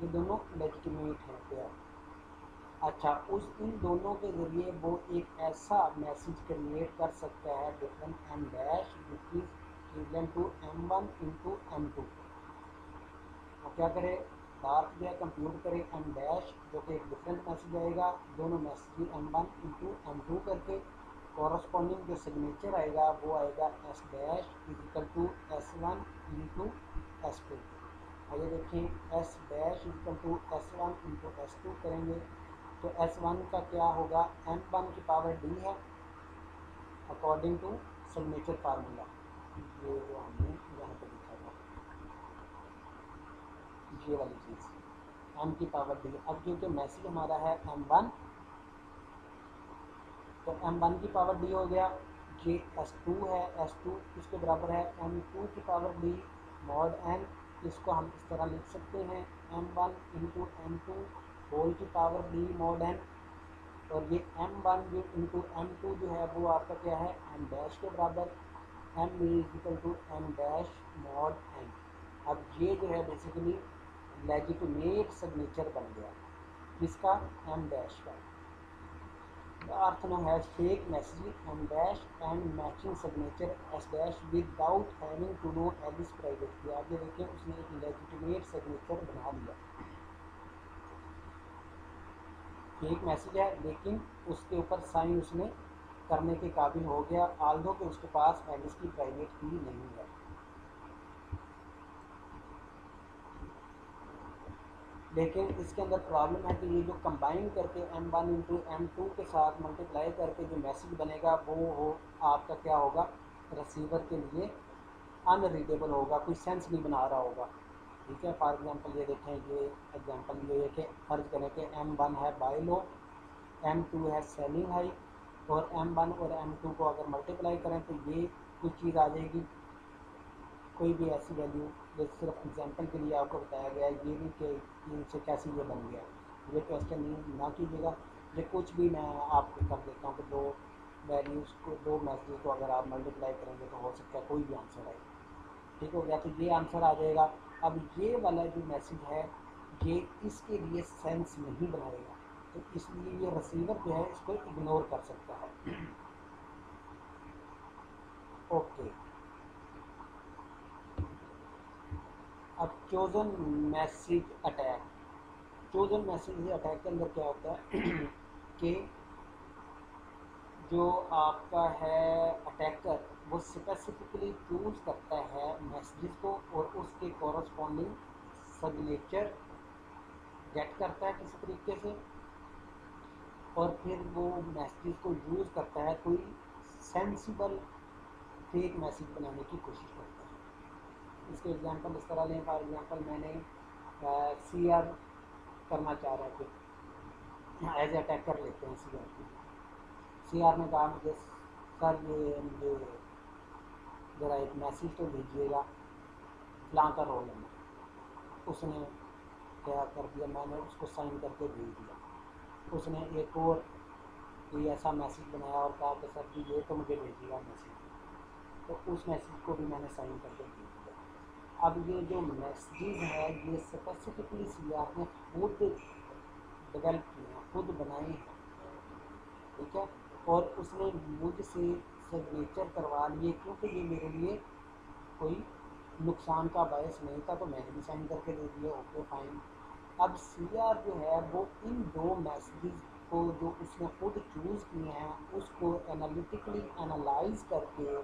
ये दोनों लेजिटिमेट हैं पेयर। अच्छा, उस इन दोनों के ज़रिए वो एक ऐसा मैसेज क्रिएट कर सकता है different M dash which is equal to M1 into M2। वो क्या करे, डार्क जो है कंप्यूट करे M डैश जो कि एक डिफरेंट मैसेज आएगा, दोनों मैसेज M1 इंटू M2 करके, कॉरस्पॉन्डिंग जो सिग्नेचर आएगा वो आएगा S dash equal to S1 into S2। आइए देखें, S dash equal to S1 into S2 करेंगे तो S1 का क्या होगा, M1 की पावर D है अकॉर्डिंग टू सिग्नेचर फार्मूला, ये जो हमने यहाँ पे लिखा था ये वाली चीज़ M की पावर D। अब क्योंकि मैसेज हमारा है M1 तो M1 की पावर D हो गया, ये S2 है, S2 इसके बराबर है M2 की पावर D मॉड N। इसको हम इस तरह लिख सकते हैं M1 इंटू M2 होल की पावर D मॉड N, और ये M1 जो इंटू M2 जो है वो आपका क्या है M डैश के बराबर, M equal to M dash mod N। अब ये जो है बेसिकली लेजिटिमेट सिग्नेचर बन गया, किसका, M डैश का। The author has fake message M dash and matching signature S dash without having to know Alice private key। आप ये देखिए उसने एक लेजिटिमेट सिग्नेचर बना लिया, फेक मैसेज है लेकिन उसके ऊपर साइन उसने करने के काबिल हो गया, आल्दो कि उसके पास एलिस की प्राइवेट की नहीं है। लेकिन इसके अंदर प्रॉब्लम है कि ये जो कंबाइन करके M1 इंटू M2 के साथ मल्टीप्लाई करके जो मैसेज बनेगा वो हो आपका क्या होगा, रिसीवर के लिए अनरीडेबल होगा, कोई सेंस नहीं बना रहा होगा। ठीक है, फॉर एग्जांपल ये देखें, ये एग्जांपल ये है कि फर्ज करें कि M1 है बाय लो, M2 है सेलिंग हाई, और M1 और M2 को अगर मल्टीप्लाई करें तो ये कुछ चीज़ आ जाएगी, कोई भी ऐसी वैल्यू, जैसे सिर्फ एग्जांपल के लिए आपको बताया गया है, ये भी कि इनसे कैसे ये बन गया, ये क्वेश्चन ना कीजिएगा, ये कुछ भी मैं आपको कर देता हूँ कि दो वैल्यूज़ को, दो मैसेज को अगर आप मल्टीप्लाई करेंगे तो हो सकता है कोई भी आंसर आए। ठीक हो गया, तो ये आंसर आ जाएगा। अब ये वाला जो मैसेज है ये इसके लिए सेंस नहीं बनाएगा, तो इसलिए ये रिसीवर जो है इसको इग्नोर कर सकता है। ओके, अब chosen message attack, chosen message attack के अंदर क्या होता है कि जो आपका है अटैकर वो स्पेसिफिकली चूज करता है मैसेज को और उसके कॉरस्पॉन्डिंग सिग्नेचर गेट करता है किसी तरीके से, और फिर वो मैसेज को यूज़ करता है कोई सेंसिबल फेक मैसेज बनाने की कोशिश करता है। इसके एग्जांपल इस तरह लें, फॉर एग्जांपल मैंने CR करना चाह रहे थे, एज अटैकर लेते हैं CR की। CR ने कहा मुझे सर ये मुझे ज़रा एक मैसेज तो भेजिएगा फलां का रोल है, उसने क्या कर दिया, मैंने उसको साइन करके भेज दिया, उसने एक और कोई ऐसा मैसेज बनाया और कहा कि सर जी ये तो मुझे भेजिएगा मैसेज, तो उस मैसेज को भी मैंने साइन करके भेज दिया। अब ये जो मैसेज है ये स्पेसिफिकली CR ने खुद डेवलप किए हैं, खुद बनाए हैं। ठीक है, और उसने मुझसे सिग्नेचर करवा लिए क्योंकि ये मेरे लिए कोई नुकसान का बायस नहीं था, तो मैंने भी साइन करके दे दिया, ओके फाइन। अब CR जो है वो इन दो मैसेजेस को जो उसने खुद चूज़ किए हैं उसको एनालिटिकली एनालाइज करके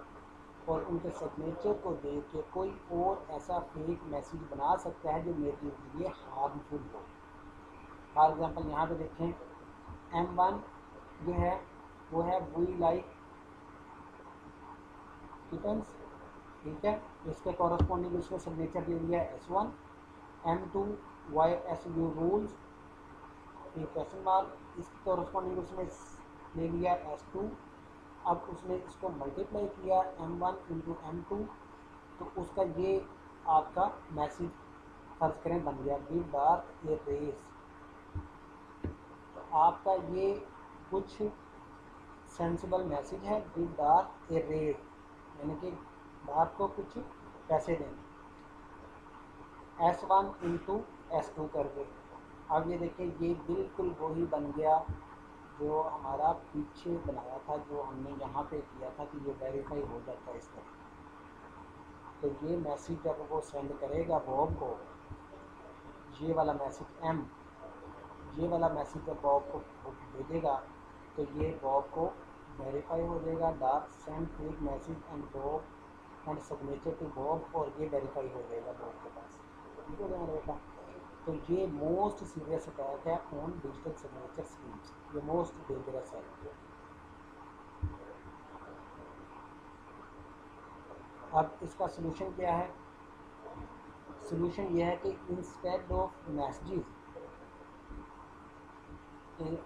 और उनके सिग्नेचर को देख के कोई और ऐसा फेक मैसेज बना सकता है जो मेरे लिए हार्मफुल हो। फॉर एग्जांपल यहाँ पे देखें M1 जो है वो है वी लाइक किटन्स, ठीक है, इसके कॉरस्पॉन्डिंग उसने सिग्नेचर ले लिया S1। M2 Y S U rules, ये क्वेश्चन मार्क, इसकी कॉरस्पॉन्डिंग उसने ले लिया S2। अब उसने इसको मल्टीप्लाई किया M1 इंटू M2, तो उसका ये आपका मैसेज फर्ज करें बन गया गिव डार्क ए रेस। तो आपका ये कुछ सेंसिबल मैसेज है, गिव डार्क ए रेस, यानी कि डार्क को कुछ पैसे दें। S1 इंटू S2 करके अब ये देखिए ये बिल्कुल वही बन गया जो हमारा पीछे बनाया था, जो हमने यहाँ पे किया था कि ये वेरीफाई हो जाता है इस तरह। तो ये मैसेज जब वो सेंड करेगा बॉब को, ये वाला मैसेज M, ये वाला मैसेज जब बॉब को भेजेगा तो ये बॉब को वेरीफाई हो जाएगा, Darth send fake message and Bob and signature to Bob, और ये वेरीफाई हो जाएगा बॉब के पास। ठीक हो गया बेटा। तो ये मोस्ट सीरियस अटैक है ऑन डिजिटल सिग्नेचर स्कीम्स, ये मोस्ट डेंजरस है। अब इसका सोल्यूशन क्या है? सोल्यूशन ये है कि इंस्टेड ऑफ मैसेजेस,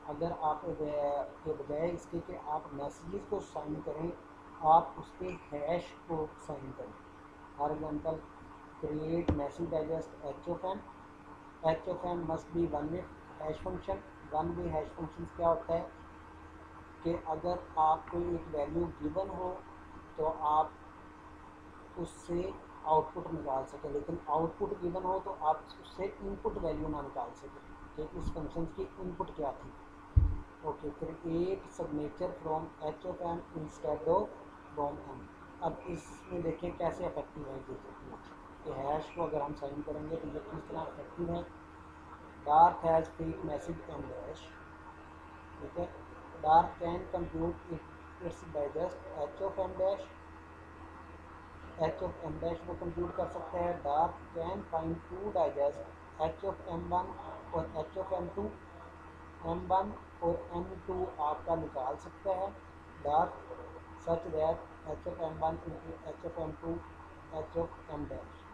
अगर आप के बजाय इसके कि आप मैसेजेस को साइन करें, आप उस पर हैश को साइन करें। For example create message digest H of M must be one way hash function. One way hash function क्या होता है कि अगर आपको एक वैल्यू गिवन हो तो आप उससे आउटपुट निकाल सकें, लेकिन आउटपुट गिवन हो तो आप उससे इनपुट वैल्यू ना निकाल सकें कि उस फंक्शन की इनपुट क्या थी। Okay, create signature from H of M instead of from M. अब इसमें देखें कैसे इफेक्टिव है ये कि हैश को अगर हम साइन करेंगे तो ये किस तरह इफेक्टिव है। Darth has fake message M dash, ठीक है, Darth can compute its digest H of M dash, H of M dash वो कंप्यूट कर सकता है। Darth can find two digest H of M1 और एच ऑफ M2, M1 और M2 आपका निकाल सकता है dark such that H of M1 into H of M2 H of M dash,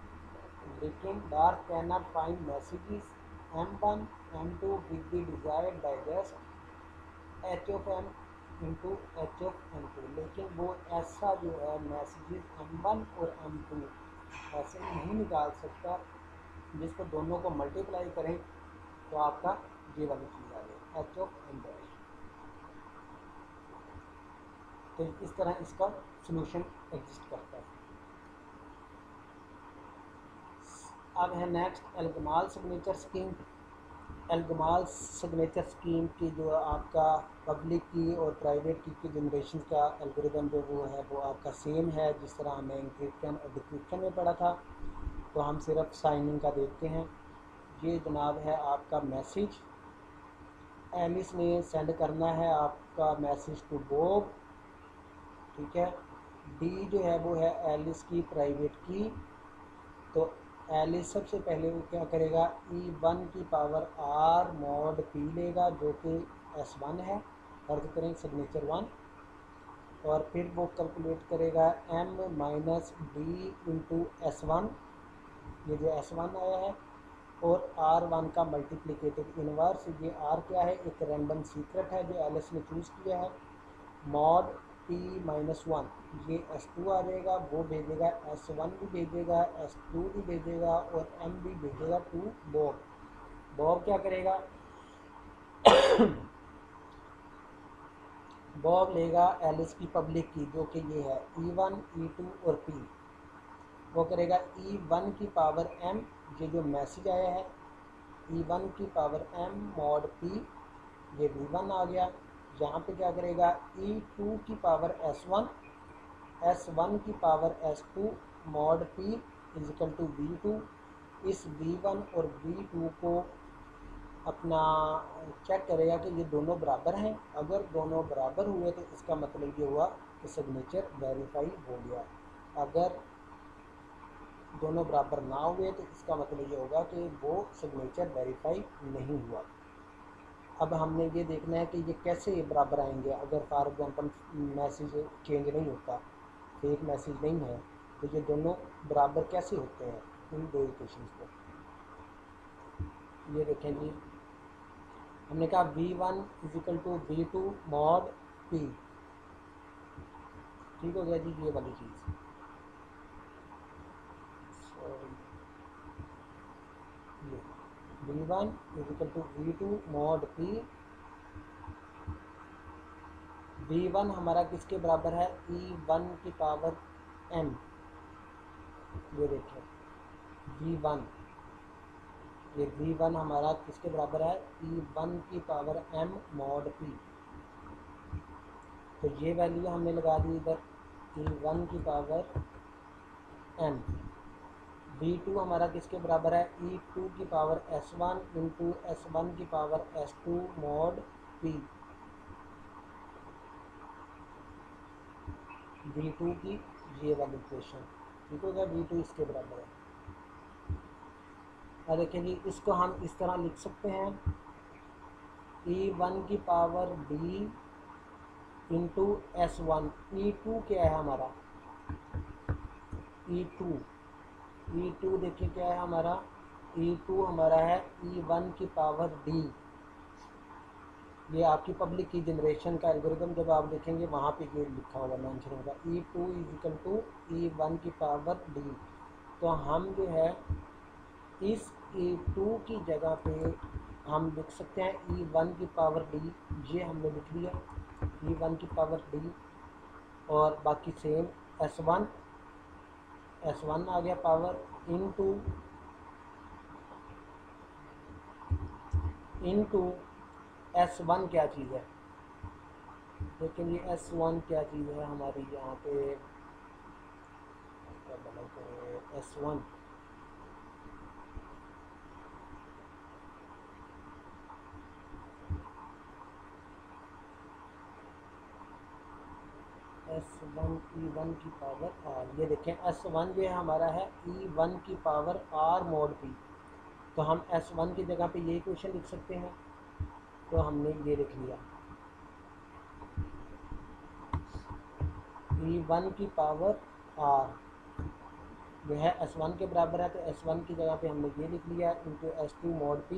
लेकिन डार्क कैन नॉट फाइंड मैसेजेस M1 M2 with the desired digest H of M into H of M2, लेकिन वो ऐसा जो है मैसेजेस M1 और M2 ऐसे नहीं निकाल सकता जिसको दोनों को मल्टीप्लाई करें तो आपका ये वाली चीज़ आ जाए एच ऑफ M डैश। तो इस तरह इसका सलूशन एग्जिस्ट करता है। अब है next ElGamal signature scheme. ElGamal signature scheme की जो आपका पब्लिक की और प्राइवेट की जनरेशन का एल्गोरिदम जो वो है वो आपका सेम है जिस तरह हमें इंक्रिप्शन और डिक्रिप्शन में पढ़ा था। तो हम सिर्फ साइनिंग का देखते हैं। ये जनाब है आपका मैसेज, एलिस ने सेंड करना है आपका मैसेज टू बॉब, ठीक है। डी जो है वो है एलिस की प्राइवेट की, तो एलिस सबसे पहले वो क्या करेगा E1 की पावर R मॉड P लेगा जो कि S1 है, फर्ज करें सिग्नेचर 1, और फिर वो कैलकुलेट करेगा M minus D into S1, ये जो S1 आया है, और R1 का मल्टीप्लिकेटिव इनवर्स, ये R क्या है एक रैंडम सीक्रेट है जो एलिस ने चूज़ किया है, मॉड P माइनस 1, ये S2 आ जाएगा, वो भेजेगा S1 भी भेजेगा, S2 भी भेजेगा और M भी भेजेगा टू बॉब। बॉब क्या करेगा बॉब लेगा एलिस की पब्लिक की जो कि ये है E1 E2 और P, वो करेगा E1 की पावर M, ये जो मैसेज आया है E1 की पावर M मॉड P, ये V1 आ गया। यहाँ पे क्या करेगा E2 की पावर S1, S1 की power S2 mod P equal to V2, इस V1 और V2 को अपना चेक करेगा कि ये दोनों बराबर हैं। अगर दोनों बराबर हुए तो इसका मतलब ये हुआ कि सिग्नेचर वेरीफाई हो गया। अगर दोनों बराबर ना हुए तो इसका मतलब ये होगा कि वो सिग्नेचर वेरीफाई नहीं हुआ। अब हमने ये देखना है कि ये कैसे बराबर आएंगे। अगर फॉर एग्जांपल मैसेज चेंज नहीं होता, फेक मैसेज नहीं है, तो ये दोनों बराबर कैसे होते हैं इन दो इक्वेशंस को। ये देखें जी, हमने कहा V1 is equal to V2 mod P। ठीक हो गया जी ये वाली चीज़। ये V1 is equal to V2 mod P। V1 हमारा किसके बराबर है, E1 की पावर m। ये देखें V1, ये V1 हमारा किसके बराबर है, E1 की पावर m मॉड P। तो ये वैल्यू हमने लगा दी इधर, E1 की पावर m। V2 हमारा किसके बराबर है, E2 की पावर S1 इंटू S1 की power S2 mod P। V2 की ये वाली इक्वेशन, ठीक हो गया, V2 इसके बराबर है। अब देखिए जी, इसको हम इस तरह लिख सकते हैं, E1 की power D into S1। E2 क्या है हमारा, E2 देखिए क्या है हमारा, E2 हमारा है E1 की पावर D। ये आपकी पब्लिक की जनरेशन का एल्गोरिथम जब आप देखेंगे वहाँ पे ये लिखा होगा, मेंशन होगा, E2 इजिकल टू E1 की पावर D। तो हम जो है इस E2 की जगह पे हम लिख सकते हैं E1 की पावर D। ये हमने लिख लिया E1 की पावर D, और बाकी सेम S1 आ गया पावर इनटू S1 क्या चीज़ है, लेकिन ये S1 क्या चीज़ है हमारी यहाँ पे, क्या बना करें S1, S1 E1 की पावर R। ये देखें S1 ये हमारा है E1 की पावर R मॉड P। तो हम S1 की जगह पे ये इक्वेशन लिख सकते हैं, तो हमने ये लिख लिया E1 की पावर R, जो है S1 के बराबर है, तो S1 की जगह पे हमने ये लिख लिया इंटू S2 मॉड P।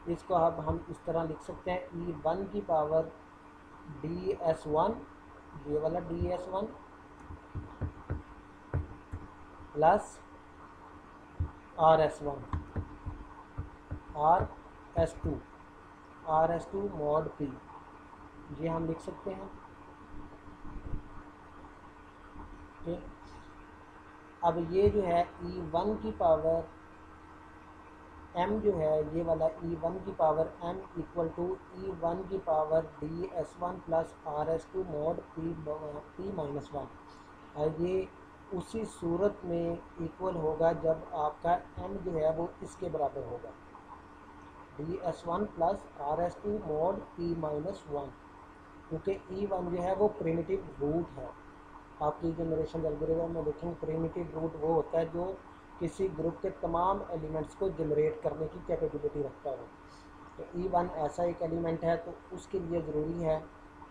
इसको अब हम इस तरह लिख सकते हैं E1 की पावर DS1, ये वाला DS1 plus RS1 RS2 mod P, ये हम लिख सकते हैं। ठीक, अब ये जो है E1 की पावर m जो है, ये वाला E1 की power m equal to E1 की power DS1 plus RS2 mod P minus 1। और ये उसी सूरत में इक्वल होगा जब आपका m जो है वो इसके बराबर होगा, DS1 plus RS2 mod P minus 1, क्योंकि E1 जो है वो प्रिमिटिव रूट है। आपकी जनरेशन एल्गोरिथम में देखेंगे प्रिमिटिव रूट वो होता है जो किसी ग्रुप के तमाम एलिमेंट्स को जनरेट करने की कैपेबिलिटी रखता हो। तो E1 ऐसा एक एलिमेंट है, तो उसके लिए ज़रूरी है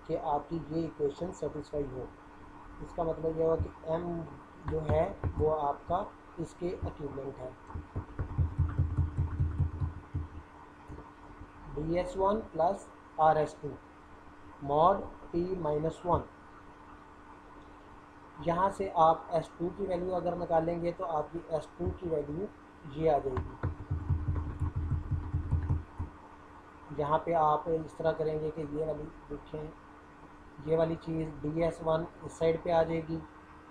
कि आपकी ये इक्वेशन सेटिस्फाई हो। इसका मतलब ये हुआ कि M जो है वो आपका इसके इक्विवेलेंट है, DS1 plus RS2 mod P minus 1। यहाँ से आप S2 की वैल्यू अगर निकालेंगे तो आपकी S2 की वैल्यू ये आ जाएगी। यहाँ पे आप इस तरह करेंगे कि ये वाली देखें, ये वाली चीज़ DS1 इस साइड पे आ जाएगी,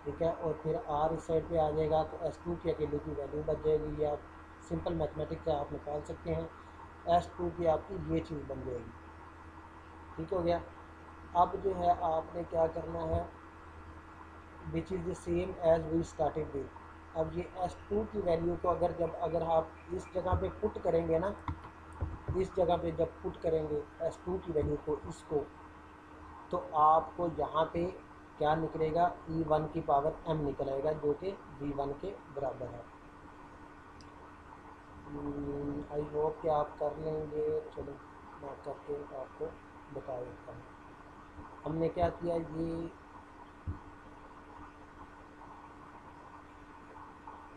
ठीक है, और फिर R इस साइड पे आ जाएगा, तो S2 की अकेले की वैल्यू बच जाएगी। ये आप सिंपल मैथमेटिक्स से आप निकाल सकते हैं, S2 की आपकी ये चीज़ बन जाएगी। ठीक हो गया। अब जो है आपने क्या करना है, which is the same as we started with. अब ये S2 की वैल्यू को अगर आप इस जगह पे पुट करेंगे ना, इस जगह पे जब पुट करेंगे S2 की वैल्यू को इसको, तो आपको यहाँ पे क्या निकलेगा, E1 की पावर m निकल आएगा जो कि V1 के बराबर है। आई होप कि आप कर लेंगे। चलो मैं करके आपको बता देता हूँ। हमने क्या किया, ये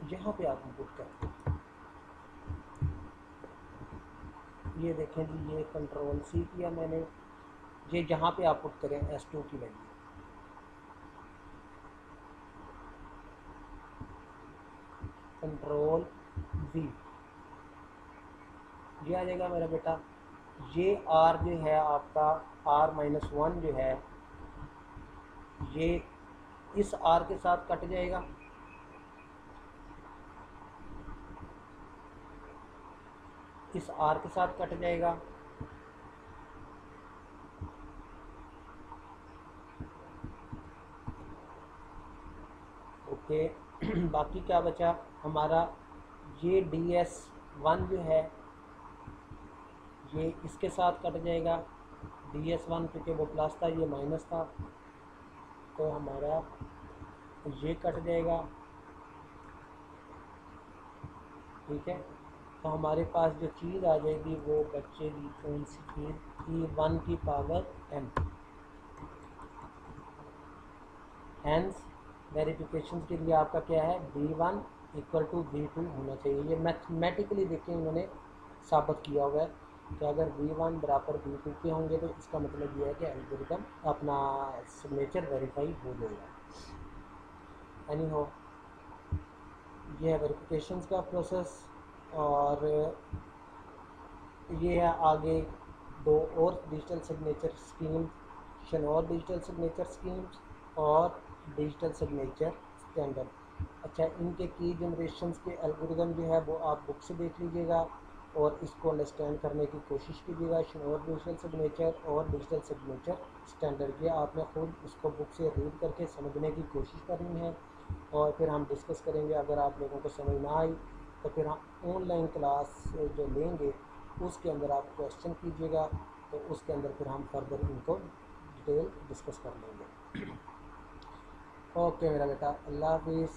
यहाँ पे आप इनपुट करते हैं, ये देखें जी, ये कंट्रोल C किया मैंने, ये जहाँ पे आप पुट करें S2 की वैल्यू, कंट्रोल V, ये आ जाएगा मेरा बेटा। ये R जो है आपका R-1 जो है, ये इस R के साथ कट जाएगा, इस R के साथ कट जाएगा, ओके। बाकी क्या बचा हमारा, ये DS1 जो है ये इसके साथ कट जाएगा, DS1 क्योंकि वो प्लस था, ये माइनस था, तो हमारा ये कट जाएगा, ठीक है। तो हमारे पास जो चीज़ आ जाएगी वो बचेगी कौन सी चीज़, E1 की पावर m। हैंस वेरिफिकेशन के लिए आपका क्या है, V1 इक्वल टू V2 होना चाहिए। ये मैथमेटिकली देखिए इन्होंने साबित किया हुआ है कि अगर V1 बराबर V2 के होंगे तो इसका मतलब ये है कि एल्गोरिदम अपना सिग्नेचर वेरीफाई हो जाएगा। एनी हो, ये है वेरिफिकेशन का प्रोसेस। और ये है आगे दो और digital signature scheme, Schnorr digital signature schemes और डिजिटल सिग्नेचर स्टैंडर्ड। अच्छा, इनके की जनरेशंस के एल्गोरिदम जो है वो आप बुक से देख लीजिएगा और इसको अंडरस्टैंड करने की कोशिश कीजिएगा। शनौर डिजिटल सिग्नेचर और डिजिटल सिग्नेचर स्टैंडर्ड, ये आपने खुद इसको बुक से रीड करके समझने की कोशिश करनी है और फिर हम डिस्कस करेंगे। अगर आप लोगों को समझ ना आई तो फिर हम ऑनलाइन क्लास जो लेंगे उसके अंदर आप क्वेश्चन कीजिएगा, तो उसके अंदर फिर हम फर्दर इनको डिटेल डिस्कस कर लेंगे। ओके मेरा बेटा, अल्लाह हाफिज़।